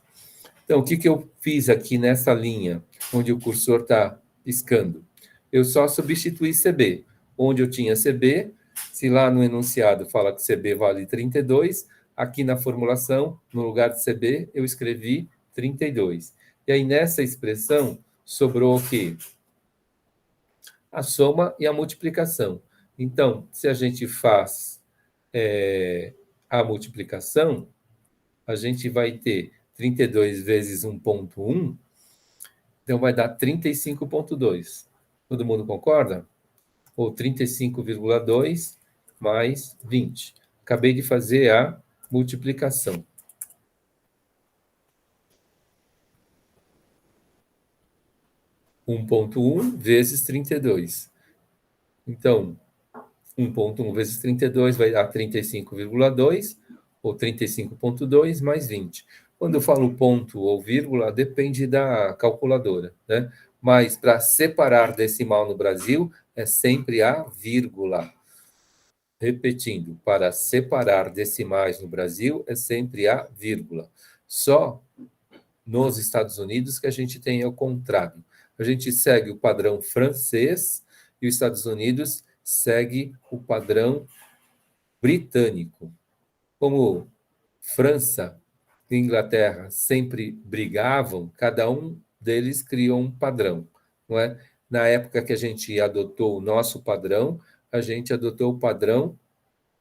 Então, o que eu fiz aqui nessa linha, onde o cursor está piscando? Eu só substituí CB. Onde eu tinha CB, se lá no enunciado fala que CB vale 32, aqui na formulação, no lugar de CB, eu escrevi 32. E aí, nessa expressão, sobrou o quê? A soma e a multiplicação. Então, se a gente faz a multiplicação, a gente vai ter 32 vezes 1,1, então vai dar 35,2. Todo mundo concorda? Ou 35,2 mais 20. Acabei de fazer a multiplicação. 1,1 vezes 32. Então, 1,1 vezes 32 vai dar 35,2, ou 35,2 mais 20. Quando eu falo ponto ou vírgula, depende da calculadora, né? Mas para separar decimal no Brasil, é sempre a vírgula. Repetindo, para separar decimais no Brasil, é sempre a vírgula. Só nos Estados Unidos que a gente tem ao contrário. A gente segue o padrão francês e os Estados Unidos segue o padrão britânico. Como França e Inglaterra sempre brigavam, cada um deles criou um padrão, não é? Na época que a gente adotou o nosso padrão, a gente adotou o padrão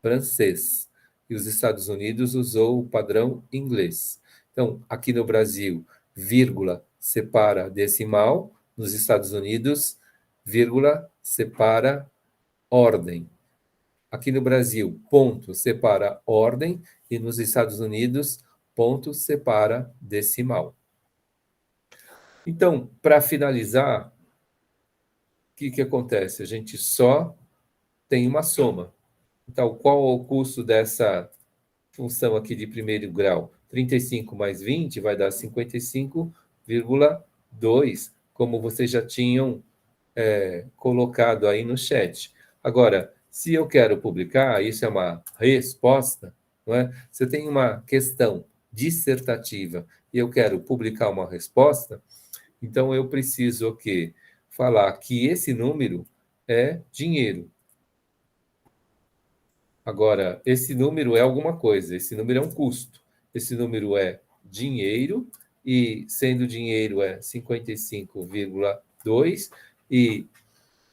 francês e os Estados Unidos usou o padrão inglês. Então, aqui no Brasil, vírgula separa decimal, nos Estados Unidos, vírgula separa ordem. Aqui no Brasil, ponto separa ordem e nos Estados Unidos, ponto separa decimal. Então, para finalizar, o que acontece? A gente só tem uma soma. Então, qual o custo dessa função aqui de primeiro grau? 35 mais 20 vai dar 55,2, como vocês já tinham colocado aí no chat. Agora, se eu quero publicar, isso é uma resposta, não é? Se eu tenho uma questão dissertativa e eu quero publicar uma resposta, então eu preciso o quê? Falar que esse número é dinheiro. Agora, esse número é alguma coisa, esse número é um custo. Esse número é dinheiro, e sendo dinheiro é 55,2, e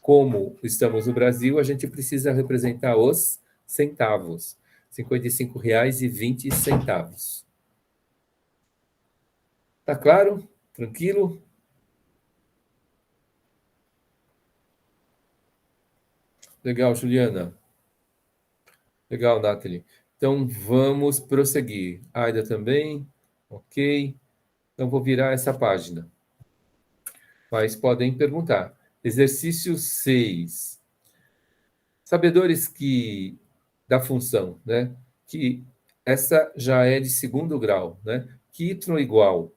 como estamos no Brasil, a gente precisa representar os centavos. R$ 55,20. Tá claro? Tranquilo? Legal, Juliana. Legal, Nathalie. Então, vamos prosseguir. Aida também? Ok. Então, vou virar essa página. Mas podem perguntar. Exercício 6. Sabedores que da função, né? Que essa já é de segundo grau, né? Que y igual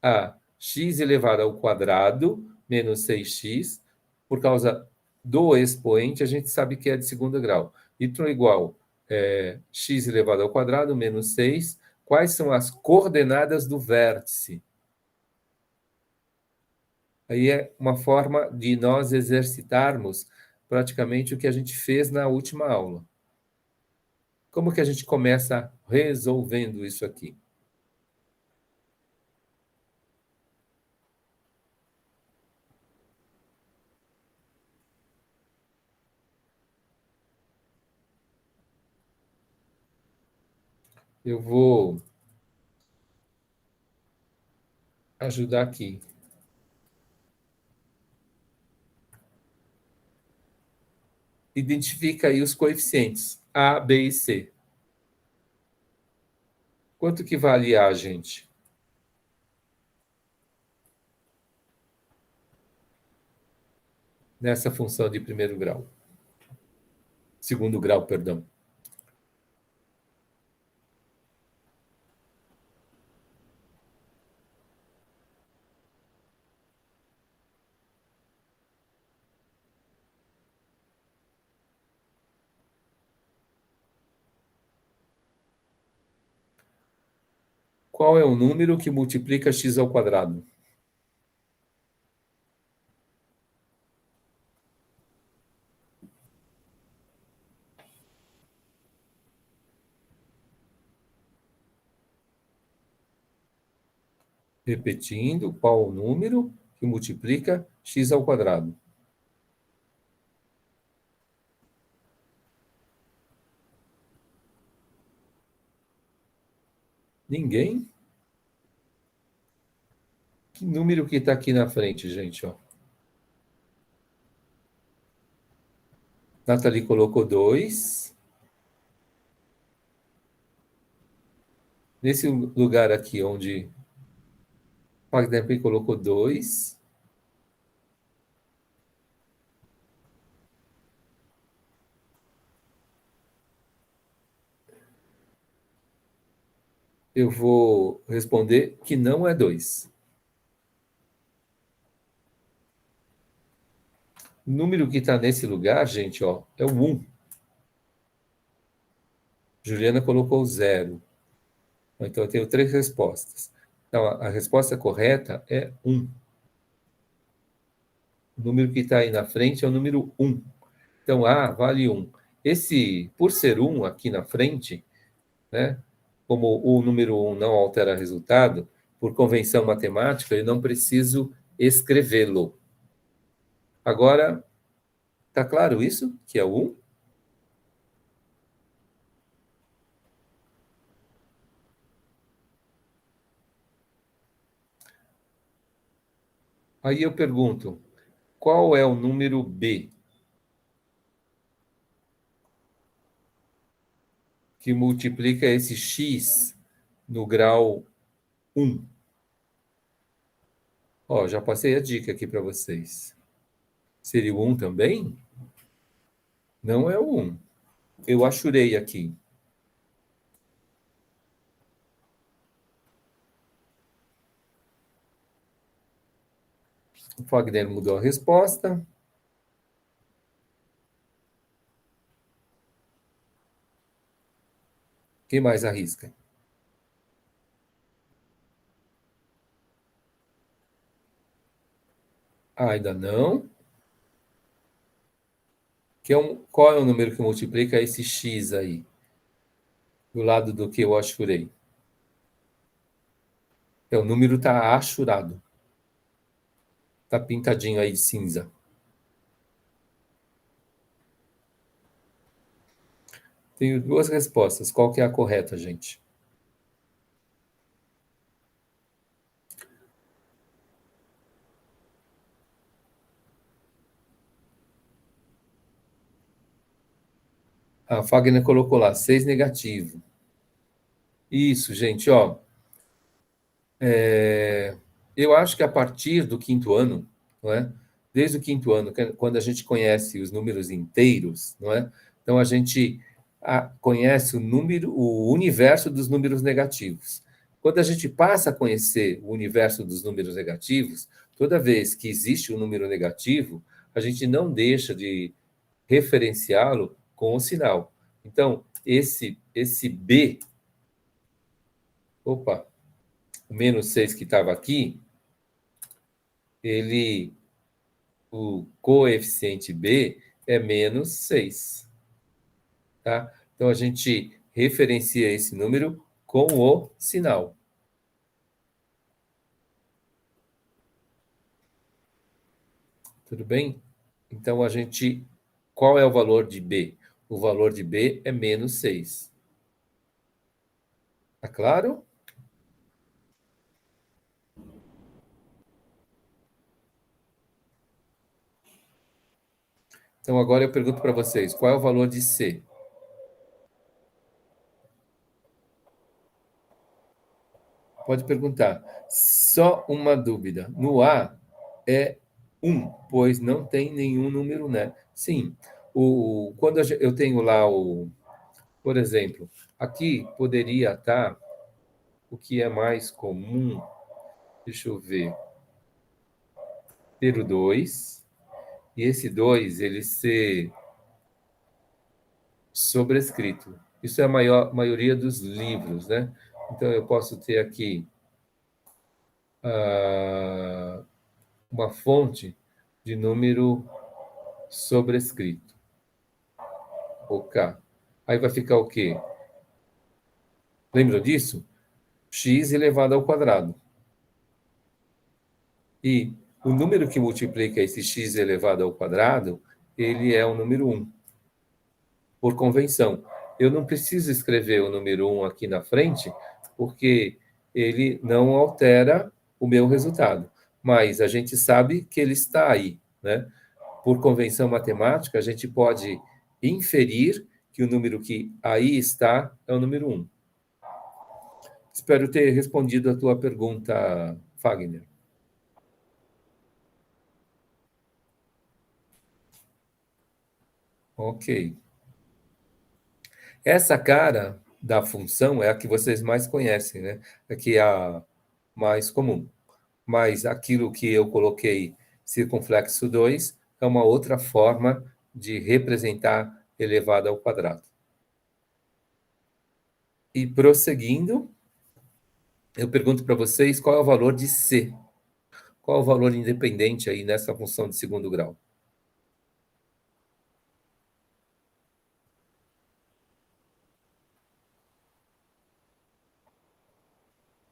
a x elevado ao quadrado menos 6x, por causa do expoente, a gente sabe que é de segundo grau. Y igual x elevado ao quadrado menos 6. Quais são as coordenadas do vértice? Aí é uma forma de nós exercitarmos praticamente o que a gente fez na última aula. Como que a gente começa resolvendo isso aqui? Eu vou ajudar aqui. Identifica aí os coeficientes A, B e C. Quanto que vale A, gente? Nessa função de primeiro grau. Segundo grau, perdão. Qual é o número que multiplica x ao quadrado? Repetindo, qual o número que multiplica x ao quadrado? Ninguém? Que número que está aqui na frente, gente? Ó. Nathalie colocou 2. Nesse lugar aqui, onde Wagner colocou 2. Eu vou responder que não é 2. O número que está nesse lugar, gente, ó, é o 1. Juliana colocou 0. Então, eu tenho 3 respostas. Então, a resposta correta é 1. O número que está aí na frente é o número 1. Então, A vale 1. Por ser 1 aqui na frente, né, como o número 1 não altera resultado, por convenção matemática, eu não preciso escrevê-lo. Agora, está claro isso? Que é o 1? Aí eu pergunto, qual é o número B que multiplica esse x no grau 1? Ó, já passei a dica aqui para vocês. Seria o 1 também? Não é o 1. Eu achurei aqui. O Fagner mudou a resposta. Quem mais arrisca? Ah, ainda não. Qual é o número que multiplica esse x aí? Do lado do que eu achurei. O número está achurado. Está pintadinho aí de cinza. Tenho 2 respostas. Qual que é a correta, gente? A Fagner colocou lá, 6 negativo. Isso, gente, ó. Eu acho que a partir do quinto ano, não é? Desde o quinto ano, quando a gente conhece os números inteiros, não é? Então a gente conhece o universo dos números negativos. Quando a gente passa a conhecer o universo dos números negativos, toda vez que existe um número negativo, a gente não deixa de referenciá-lo com o sinal. Então, esse B, opa, o menos 6 que estava aqui, ele, o coeficiente B é menos 6, tá? Então, a gente referencia esse número com o sinal. Tudo bem? Então, qual é o valor de B? O valor de B é menos 6. Tá claro? Então, agora eu pergunto para vocês, qual é o valor de C? Pode perguntar. Só uma dúvida. No A é 1, pois não tem nenhum número, né? Sim. Quando eu tenho lá por exemplo, aqui poderia estar o que é mais comum. Deixa eu ver. Ter o 2, e esse 2 ele ser sobrescrito. Isso é a maioria dos livros, né? Então eu posso ter aqui uma fonte de número sobrescrito. OK. Aí vai ficar o quê? Lembra disso? X elevado ao quadrado. E o número que multiplica esse x elevado ao quadrado, ele é o número 1, por convenção. Eu não preciso escrever o número 1 aqui na frente, porque ele não altera o meu resultado. Mas a gente sabe que ele está aí, né? Por convenção matemática, a gente pode inferir que o número que aí está é o número 1. Espero ter respondido a tua pergunta, Fagner. Ok. Essa cara da função é a que vocês mais conhecem, né? É que é a mais comum. Mas aquilo que eu coloquei, circunflexo 2, é uma outra forma de representar elevado ao quadrado. E prosseguindo, eu pergunto para vocês qual é o valor de C. Qual é o valor independente aí nessa função de segundo grau?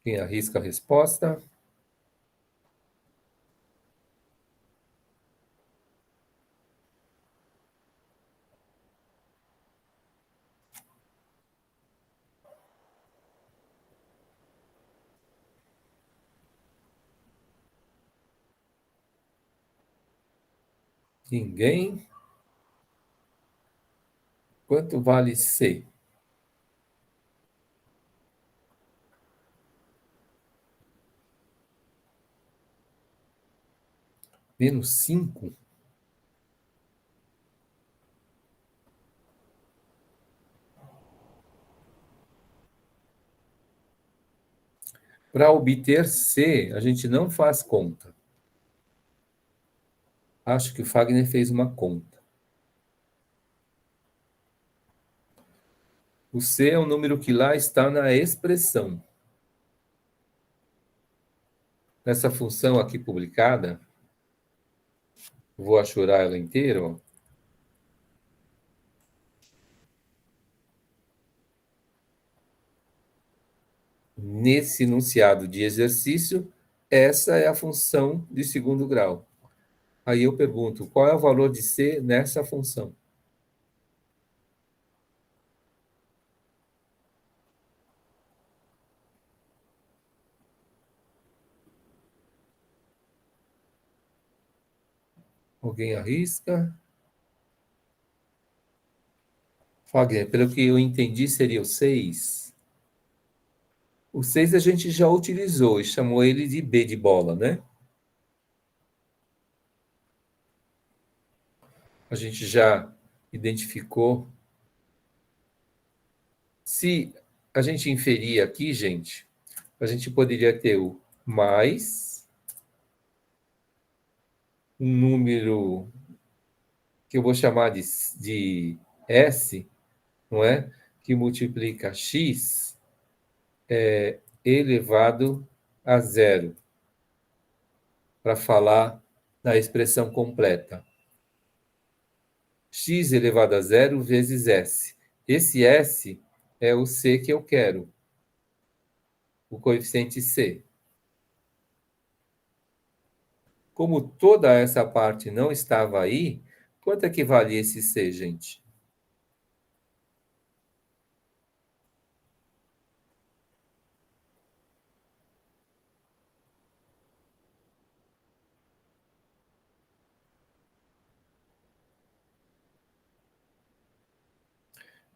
Quem arrisca a resposta? Ninguém? Quanto vale C? Menos 5? Para obter C, a gente não faz conta. Acho que o Fagner fez uma conta. O C é o número que lá está na expressão. Nessa função aqui publicada, vou achurar ela inteira. Ó. Nesse enunciado de exercício, essa é a função de segundo grau. Aí eu pergunto, qual é o valor de C nessa função? Alguém arrisca? Fagner, pelo que eu entendi, seria o 6. O 6 a gente já utilizou e chamou ele de B de bola, né? A gente já identificou. Se a gente inferir aqui, gente, a gente poderia ter o mais um número que eu vou chamar de S, não é? Que multiplica x elevado a zero, para falar da expressão completa. X elevado a zero vezes S. Esse S é o C que eu quero, o coeficiente C. Como toda essa parte não estava aí, quanto é que vale esse C, gente?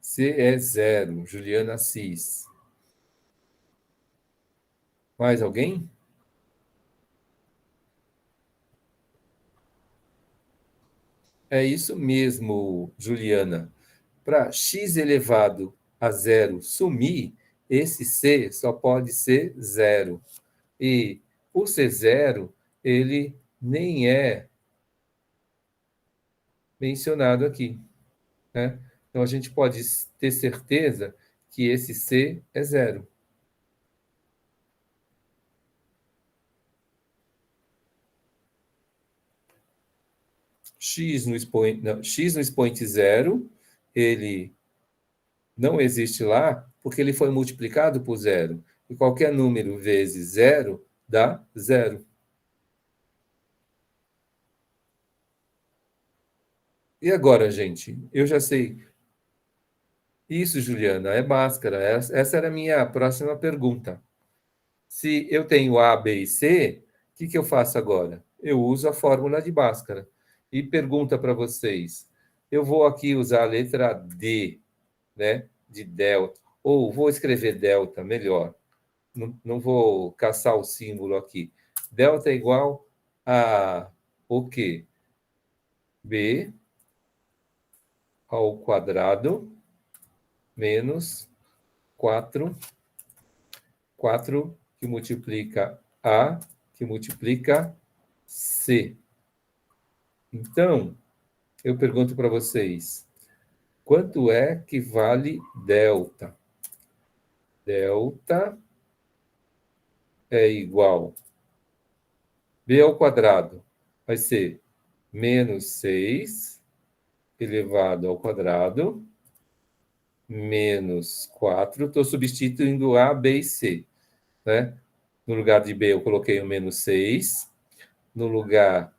C é zero, Juliana Cis. Mais alguém? É isso mesmo, Juliana. Para x elevado a zero sumir, esse C só pode ser zero. E por ser zero, ele nem é mencionado aqui, né? Então a gente pode ter certeza que esse C é zero. X no expoente zero, ele não existe lá porque ele foi multiplicado por zero. E qualquer número vezes zero dá zero. E agora, gente? Eu já sei. Isso, Juliana, é Bhaskara. Essa era a minha próxima pergunta. Se eu tenho A, B e C, o que eu faço agora? Eu uso a fórmula de Bhaskara. E pergunta para vocês: eu vou aqui usar a letra D, né, de delta, ou vou escrever delta, melhor. Não vou caçar o símbolo aqui. Delta é igual a o quê? B ao quadrado menos 4 4 que multiplica A, que multiplica C. Então, eu pergunto para vocês, quanto é que vale delta? Delta é igual B ao quadrado. Vai ser menos 6 elevado ao quadrado, menos 4. Estou substituindo A, B e C, né? No lugar de B eu coloquei o menos 6. No lugar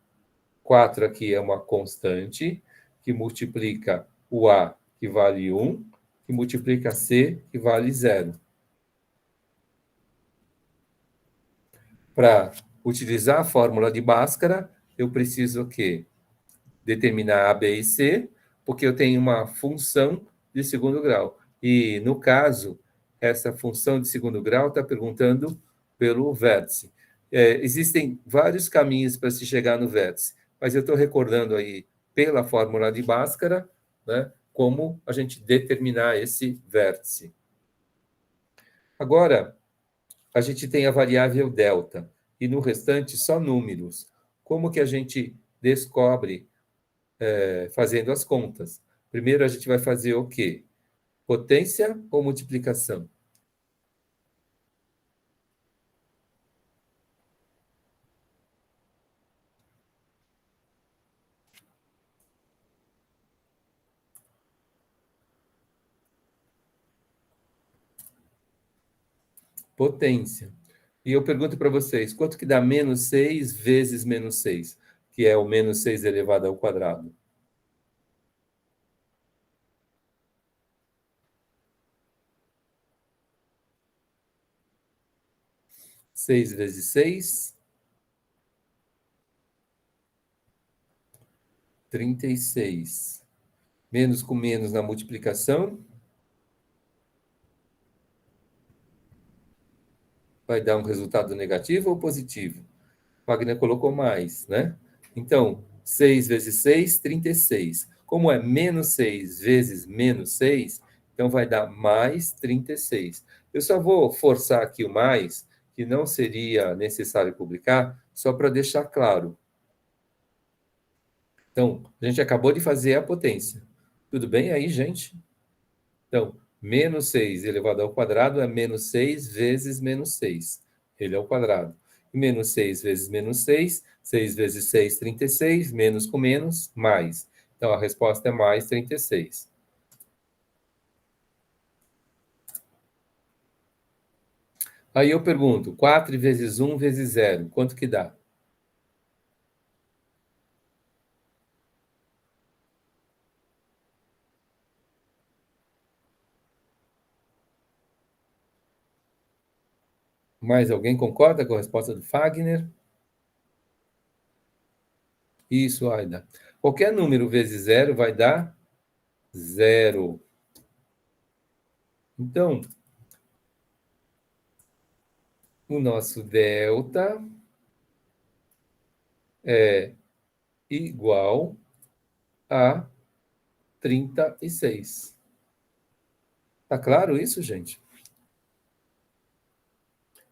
4 aqui é uma constante, que multiplica o A, que vale 1, que multiplica C, que vale 0. Para utilizar a fórmula de Bhaskara, eu preciso o quê? Determinar A, B e C, porque eu tenho uma função de segundo grau. E, no caso, essa função de segundo grau está perguntando pelo vértice. Existem vários caminhos para se chegar no vértice, mas eu estou recordando aí, pela fórmula de Bhaskara, né, como a gente determinar esse vértice. Agora, a gente tem a variável delta, e no restante só números. Como que a gente descobre fazendo as contas? Primeiro a gente vai fazer o quê? Potência ou multiplicação? Potência. E eu pergunto para vocês, quanto que dá menos 6 vezes menos 6, que é o menos 6 elevado ao quadrado? 6 vezes 6, 36. Menos com menos na multiplicação. Vai dar um resultado negativo ou positivo? Wagner colocou mais, né? Então, 6 vezes 6, 36. Como é menos 6 vezes menos 6, então vai dar mais 36. Eu só vou forçar aqui o mais, que não seria necessário publicar, só para deixar claro. Então, a gente acabou de fazer a potência. Tudo bem aí, gente? Então, menos 6 elevado ao quadrado é menos 6 vezes menos 6. Ele é o quadrado. E menos 6 vezes menos 6, 6 vezes 6, 36, menos com menos, mais. Então, a resposta é mais 36. Aí eu pergunto, 4 vezes 1 vezes 0, quanto que dá? Mais alguém concorda com a resposta do Fagner? Isso, Aida. Qualquer número vezes 0 vai dar 0. Então, o nosso delta é igual a 36. Tá claro isso, gente?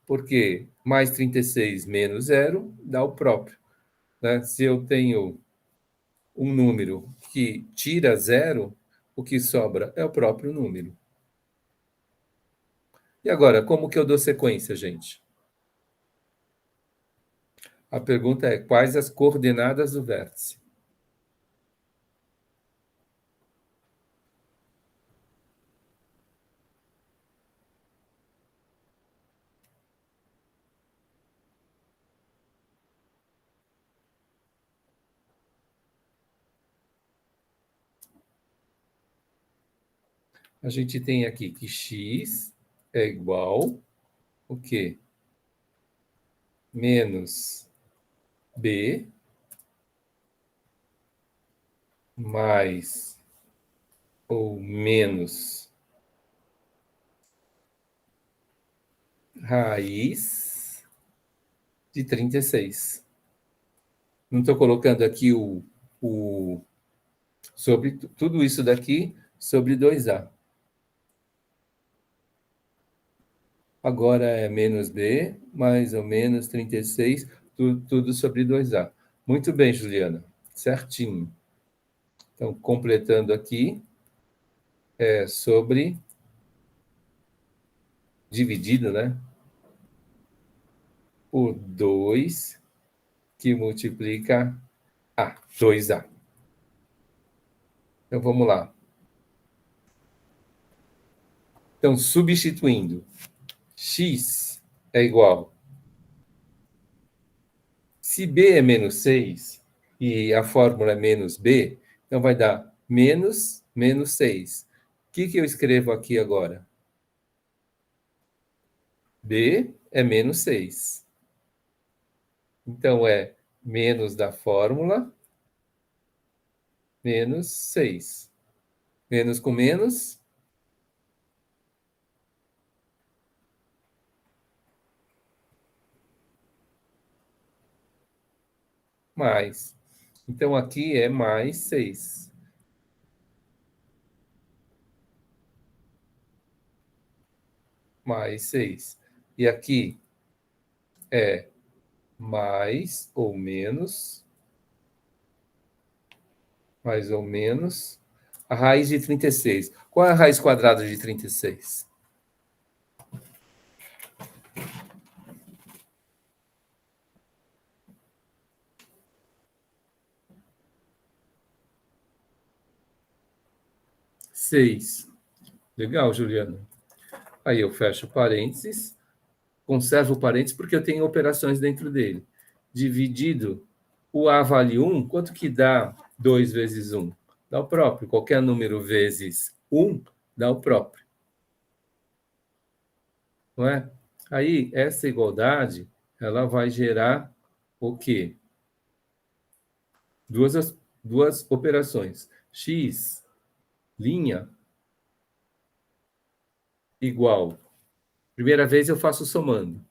Porque mais 36 menos 0 dá o próprio, né? Se eu tenho um número que tira 0, o que sobra é o próprio número. E agora, como que eu dou sequência, gente? A pergunta é: quais as coordenadas do vértice? A gente tem aqui que x é igual o quê? Menos b mais ou menos raiz de 36. Não estou colocando aqui o sobre tudo isso daqui sobre 2a. Agora é menos b, mais ou menos 36, tudo sobre 2a. Muito bem, Juliana. Certinho. Então, completando aqui, é sobre dividido, né? Por 2 que multiplica a 2a. Então, vamos lá. Então, substituindo, x é igual. Se b é menos 6 e a fórmula é menos b, então vai dar menos 6. O que eu escrevo aqui agora? B é menos 6. Então, é menos da fórmula, menos 6. Menos com menos, mais. Então, aqui é mais 6. Mais 6. E aqui é mais ou menos a raiz de 36. Qual é a raiz quadrada de 36? Seis. Legal, Juliana. Aí eu fecho parênteses, conservo parênteses porque eu tenho operações dentro dele. Dividido o A vale 1, quanto que dá 2 vezes 1? Dá o próprio. Qualquer número vezes 1 dá o próprio. Não é? Aí, essa igualdade, ela vai gerar o quê? Duas operações. X linha igual. Primeira vez eu faço somando.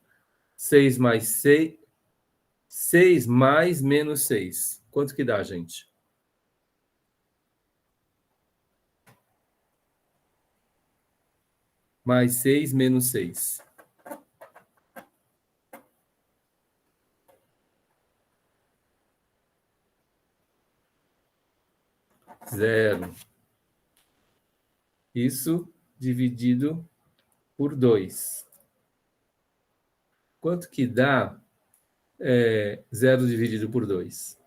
6 mais 6, 6 mais menos 6. Quanto que dá, gente? Mais 6 menos 6. Zero. Isso dividido por 2. Quanto que dá 0 dividido por 2?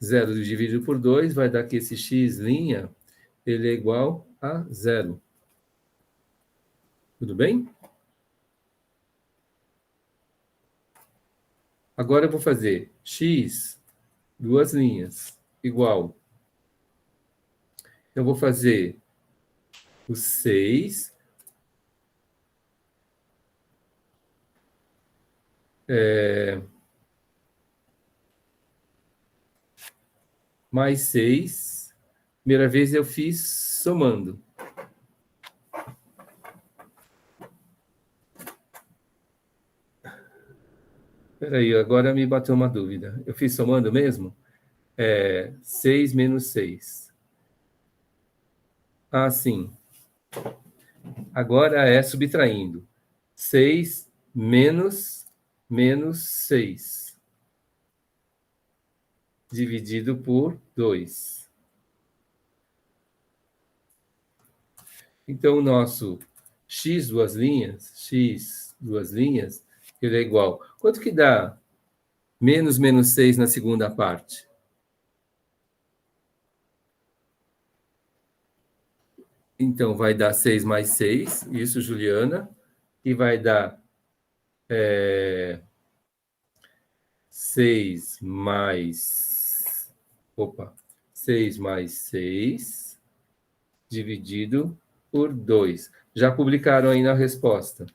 Zero dividido por 2 vai dar que esse x', ele é igual a 0. Tudo bem? Agora eu vou fazer x, duas linhas, igual. Eu vou fazer o 6 mais 6. Primeira vez eu fiz somando. Espera aí, agora me bateu uma dúvida. Eu fiz somando mesmo? 6 menos 6. Ah, sim. Agora é subtraindo. 6 menos 6. Dividido por 2. Então, o nosso x, duas linhas, ele é igual. Quanto que dá menos 6 na segunda parte? Então, vai dar 6 mais 6, isso, Juliana, e vai dar 6 mais... Opa! 6 mais 6 dividido por 2. Já publicaram aí na resposta,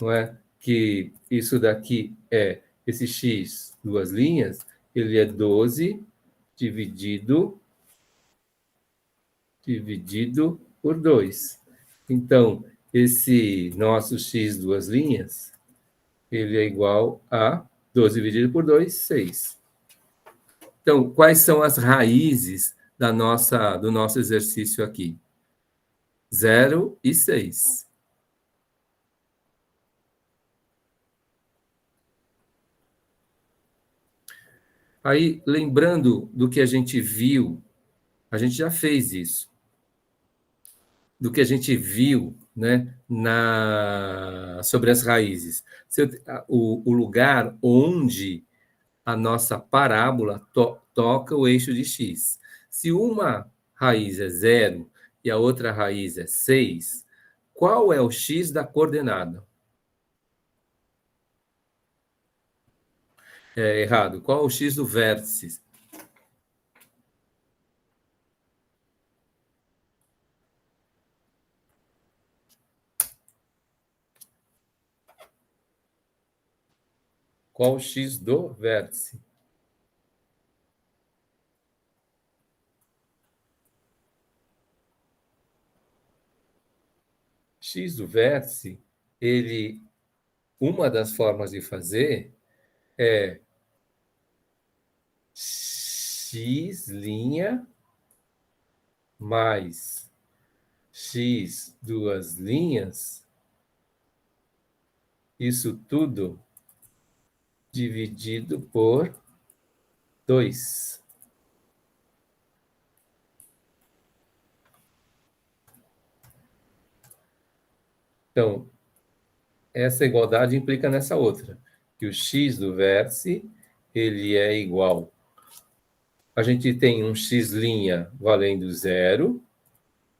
não é? Que isso daqui esse x, duas linhas, ele é 12 dividido por 2. Então, esse nosso x, duas linhas, ele é igual a 12 dividido por 2, 6. Então, quais são as raízes do nosso exercício aqui? 0 e 6. Aí, lembrando do que a gente viu, a gente já fez isso, do que a gente viu, né, sobre as raízes. O lugar onde a nossa parábola toca o eixo de x. Se uma raiz é 0 e a outra raiz é 6, qual é o x da coordenada? Errado. Qual é o x do vértice? Qual o x do vértice? X do vértice, uma das formas de fazer é x' mais x duas linhas, isso tudo dividido por 2. Então, essa igualdade implica nessa outra, que o x do vértice, ele é igual. A gente tem um x' valendo 0,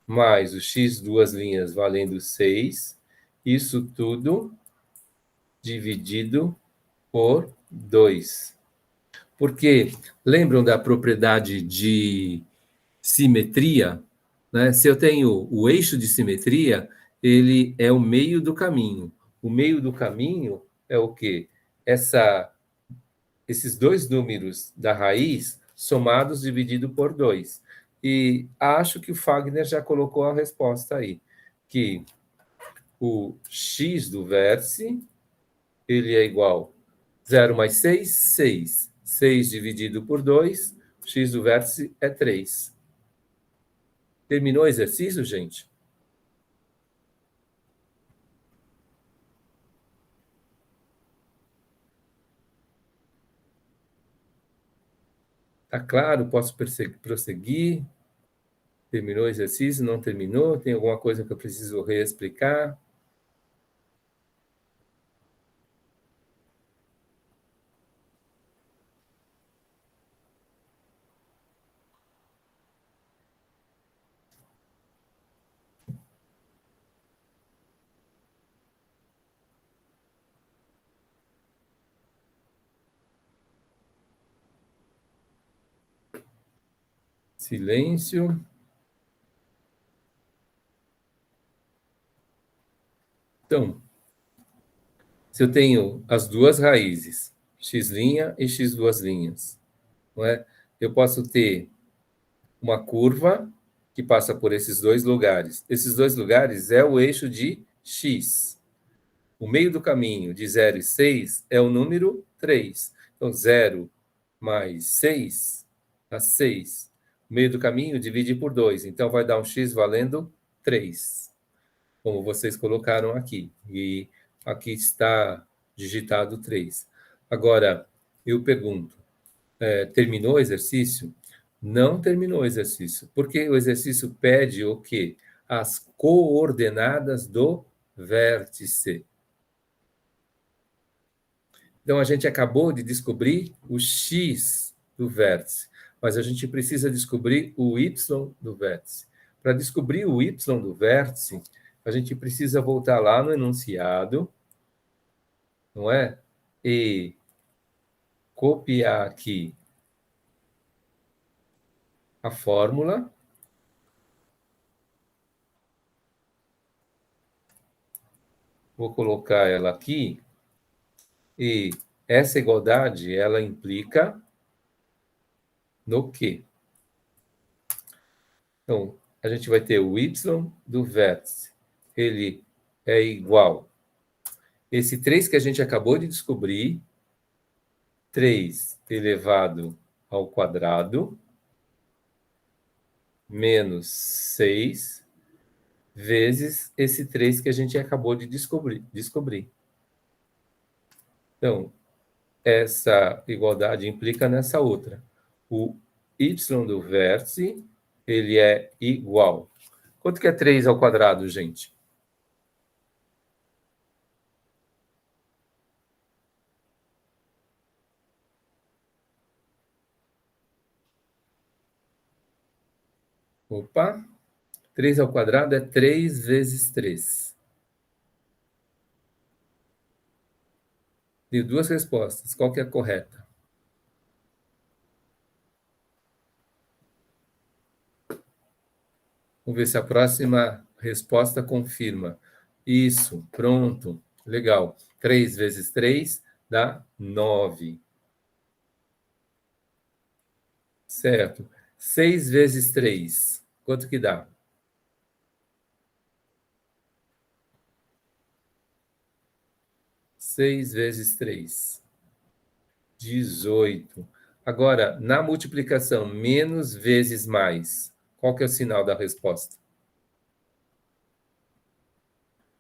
mais o x duas linhas valendo 6, isso tudo dividido por 2. Porque lembram da propriedade de simetria? Né? Se eu tenho o eixo de simetria, ele é o meio do caminho. O meio do caminho é o quê? esses dois números da raiz somados dividido por 2. E acho que o Fagner já colocou a resposta aí, que o x do vértice, ele é igual 0 mais 6, 6. 6 dividido por 2, x do vértice é 3. Terminou o exercício, gente? Tá claro? Posso prosseguir? Terminou o exercício? Não terminou? Tem alguma coisa que eu preciso reexplicar? Silêncio. Então, se eu tenho as duas raízes, x' e x duas linhas, não é? Eu posso ter uma curva que passa por esses dois lugares. Esses dois lugares é o eixo de x. O meio do caminho de 0 e 6 é o número 3. Então, 0 mais 6 dá 6. O meio do caminho divide por 2. Então, vai dar um x valendo 3, como vocês colocaram aqui. E aqui está digitado 3. Agora, eu pergunto, terminou o exercício? Não terminou o exercício, porque o exercício pede o quê? As coordenadas do vértice. Então, a gente acabou de descobrir o x do vértice, mas a gente precisa descobrir o y do vértice. Para descobrir o y do vértice, a gente precisa voltar lá no enunciado, não é? E copiar aqui a fórmula. Vou colocar ela aqui. E essa igualdade, ela implica no quê? Então, a gente vai ter o y do vértice. Ele é igual. Esse 3 que a gente acabou de descobrir, 3 elevado ao quadrado, menos 6, vezes esse 3 que a gente acabou de descobrir. Então, essa igualdade implica nessa outra. O y do vértice, ele é igual. Quanto que é 3 ao quadrado, gente? Opa! 3 ao quadrado é 3 vezes 3. Tenho duas respostas. Qual que é a correta? Vamos ver se a próxima resposta confirma. Isso, pronto. Legal. 3 vezes 3 dá 9. Certo. 6 vezes 3, quanto que dá? 6 vezes 3, 18. Agora, na multiplicação, menos vezes mais, qual que é o sinal da resposta?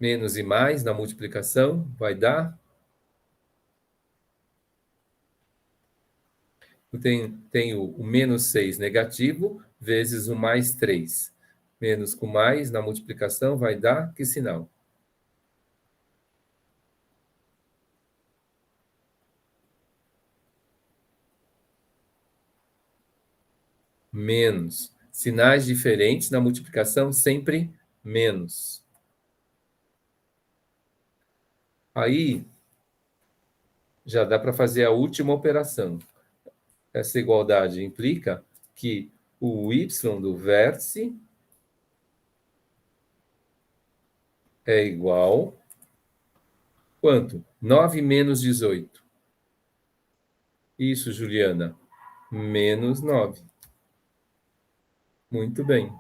Menos e mais na multiplicação vai dar? Eu tenho o menos 6 negativo vezes o mais 3. Menos com mais na multiplicação vai dar que sinal? Menos. Sinais diferentes na multiplicação, sempre menos. Aí, já dá para fazer a última operação. Essa igualdade implica que o y do vértice é igual. Quanto? 9 menos 18. Isso, Juliana. Menos 9. Muito bem.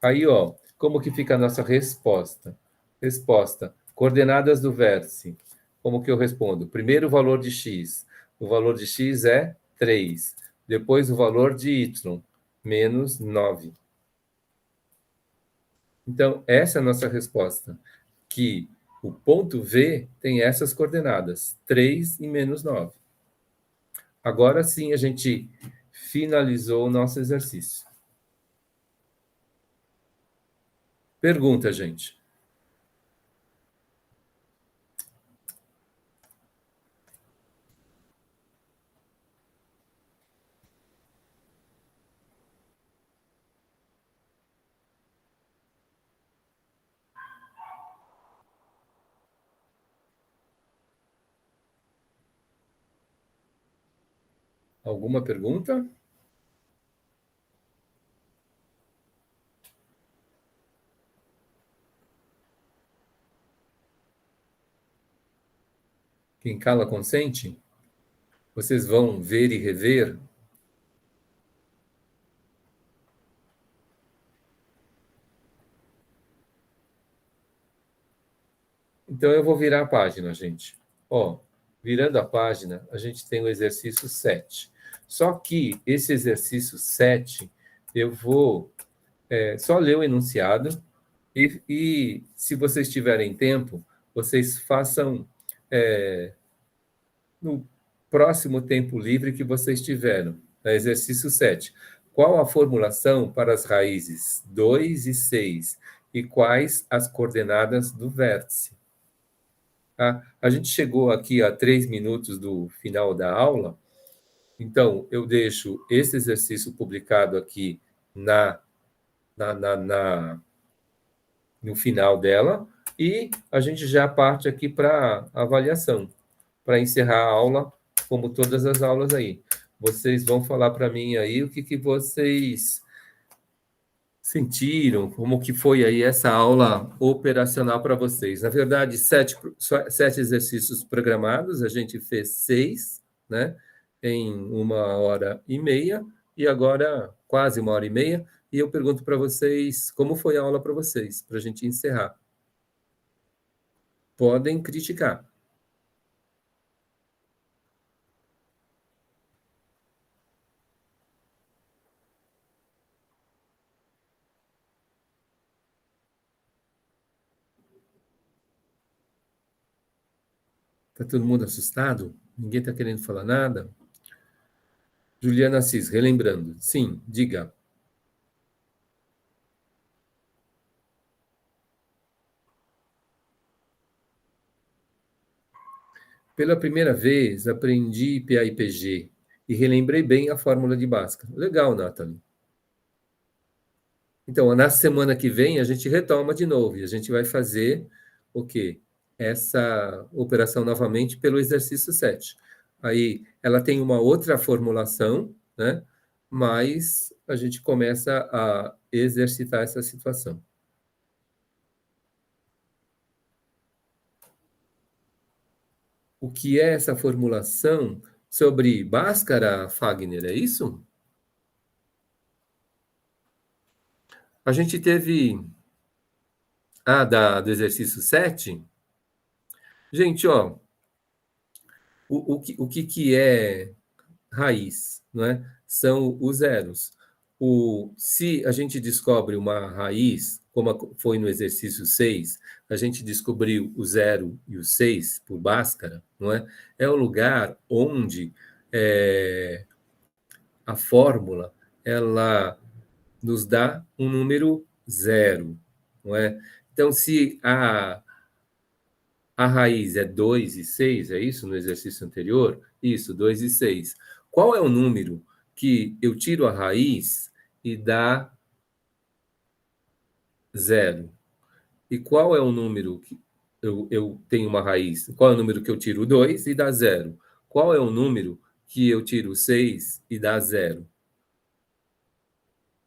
Aí, ó, como que fica a nossa resposta? Resposta: coordenadas do vértice. Como que eu respondo? Primeiro o valor de x. O valor de x é 3. Depois o valor de y, menos 9. Então, essa é a nossa resposta. Que o ponto V tem essas coordenadas, 3 e menos 9. Agora sim a gente finalizou o nosso exercício. Pergunta, gente. Alguma pergunta? Quem cala consente? Vocês vão ver e rever? Então eu vou virar a página, gente. Ó, virando a página, a gente tem o exercício 7. Só que esse exercício 7, eu vou só ler o enunciado e, se vocês tiverem tempo, vocês façam no próximo tempo livre que vocês tiveram. Exercício 7. Qual a formulação para as raízes 2 e 6? E quais as coordenadas do vértice? A gente chegou aqui a 3 minutos do final da aula, então eu deixo esse exercício publicado aqui no final dela, e a gente já parte aqui para avaliação, para encerrar a aula, como todas as aulas aí. Vocês vão falar para mim aí o que vocês sentiram, como que foi aí essa aula operacional para vocês. Na verdade, sete exercícios programados, a gente fez 6, né, em 1h30, e agora quase 1h30, e eu pergunto para vocês como foi a aula para vocês, para a gente encerrar. Podem criticar. Está todo mundo assustado? Ninguém está querendo falar nada? Juliana Assis, relembrando. Sim, diga. Pela primeira vez, aprendi PA/IPG e relembrei bem a fórmula de Bhaskara. Legal, Nathalie. Então, na semana que vem, a gente retoma de novo e a gente vai fazer o quê? Essa operação novamente pelo exercício 7. Aí, ela tem uma outra formulação, né? Mas a gente começa a exercitar essa situação. O que é essa formulação sobre Bhaskara, Fagner, é isso? A gente teve do exercício 7. Gente, ó, o que é raiz, não é? São os zeros. Se a gente descobre uma raiz, como foi no exercício 6, a gente descobriu o 0 e o 6 por Bhaskara, não é? É o lugar onde a fórmula ela nos dá um número 0, não é? Então, se a raiz é 2 e 6, é isso no exercício anterior? Isso, 2 e 6. Qual é o número que eu tiro a raiz e dá 0? E qual é o número que eu tenho uma raiz? Qual é o número que eu tiro 2 e dá 0? Qual é o número que eu tiro 6 e dá 0?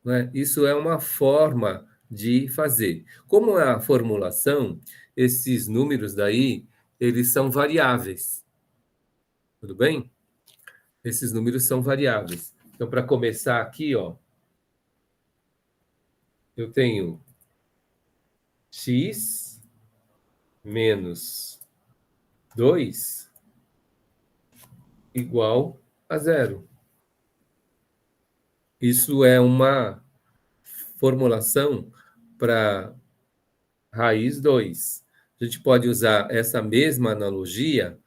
Né? Isso é uma forma de fazer. Como é a formulação, esses números daí, eles são variáveis. Tudo bem? Esses números são variáveis. Então, para começar aqui, ó, eu tenho x menos 2 igual a zero. Isso é uma formulação para raiz 2. A gente pode usar essa mesma analogia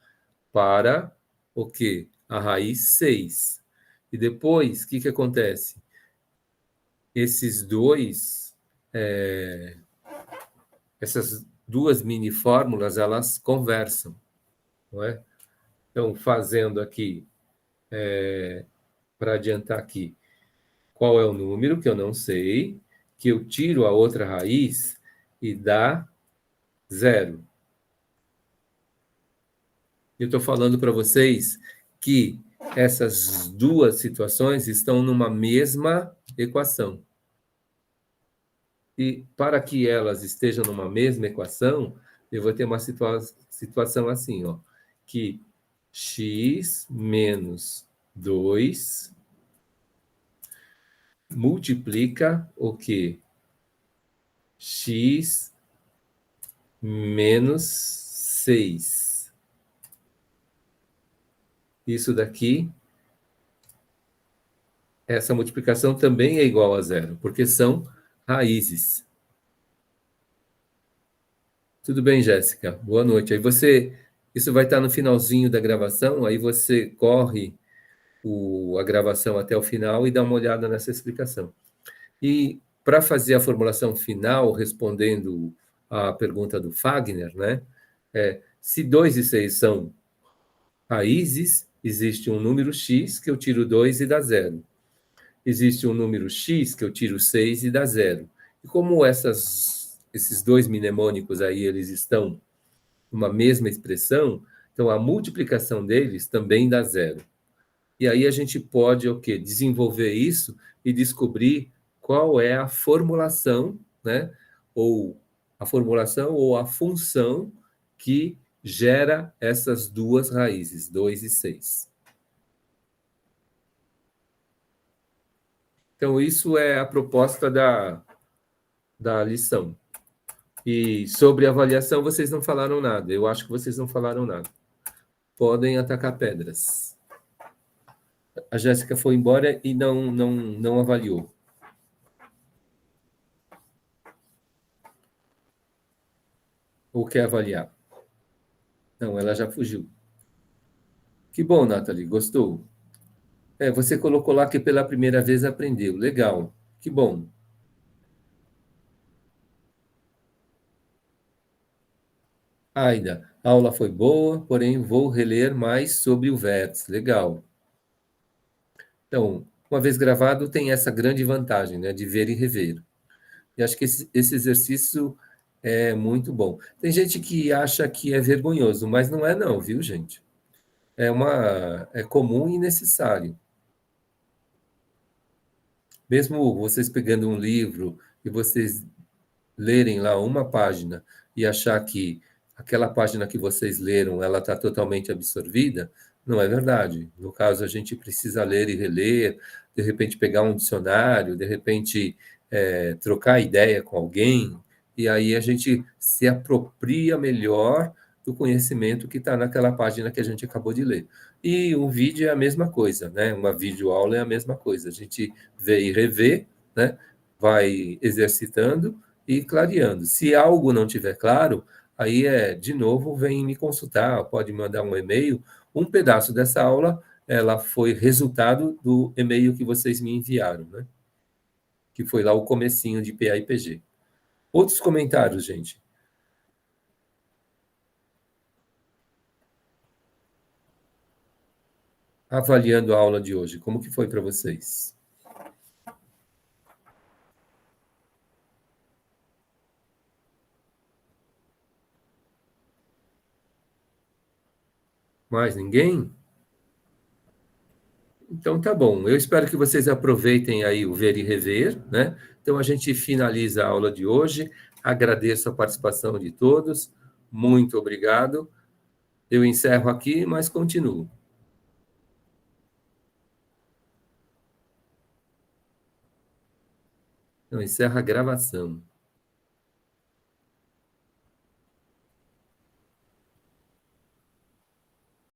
para o quê? A raiz 6. E depois, o que acontece? Esses dois, essas duas mini fórmulas, elas conversam, não é? Então, fazendo aqui, para adiantar aqui, qual é o número que eu não sei, que eu tiro a outra raiz e dá zero. Eu estou falando para vocês que essas duas situações estão numa mesma equação. E para que elas estejam numa mesma equação, eu vou ter uma situação assim, ó, que x menos 2 multiplica o quê? X menos 6. Isso daqui, essa multiplicação também é igual a zero, porque são raízes. Tudo bem, Jéssica? Boa noite. Aí isso vai estar no finalzinho da gravação, aí você corre a gravação até o final e dá uma olhada nessa explicação. E para fazer a formulação final, respondendo à pergunta do Fagner, né? Se 2 e 6 são raízes, existe um número x que eu tiro 2 e dá zero. Existe um número x que eu tiro 6 e dá zero. E como esses dois mnemônicos aí, eles estão numa mesma expressão, então a multiplicação deles também dá zero. E aí a gente pode o quê? Desenvolver isso e descobrir qual é a formulação, né? Ou a formulação ou a função que gera essas duas raízes, 2 e 6. Então, isso é a proposta da lição. E sobre avaliação, vocês não falaram nada. Eu acho que vocês não falaram nada. Podem atacar pedras. A Jéssica foi embora e não avaliou. Ou quer avaliar? Não, ela já fugiu. Que bom, Nathalie, gostou? Você colocou lá que pela primeira vez aprendeu. Legal, que bom. Aida, a aula foi boa, porém vou reler mais sobre o vértice. Legal. Então, uma vez gravado, tem essa grande vantagem, né, de ver e rever. E acho que esse exercício é muito bom. Tem gente que acha que é vergonhoso, mas não é não, viu, gente? É comum e necessário. Mesmo vocês pegando um livro e vocês lerem lá uma página e achar que aquela página que vocês leram, ela está totalmente absorvida, não é verdade. No caso, a gente precisa ler e reler, de repente pegar um dicionário, de repente trocar ideia com alguém, e aí a gente se apropria melhor do conhecimento que está naquela página que a gente acabou de ler. E um vídeo é a mesma coisa, né? Uma videoaula é a mesma coisa. A gente vê e revê, né? Vai exercitando e clareando. Se algo não tiver claro, aí de novo, vem me consultar, pode mandar um e-mail. Um pedaço dessa aula, ela foi resultado do e-mail que vocês me enviaram, né? Que foi lá o comecinho de PA e PG. Outros comentários, gente? Avaliando a aula de hoje, como que foi para vocês? Mais ninguém? Então tá bom. Eu espero que vocês aproveitem aí o ver e rever, né? Então a gente finaliza a aula de hoje. Agradeço a participação de todos. Muito obrigado. Eu encerro aqui, mas continuo. Não, encerra a gravação.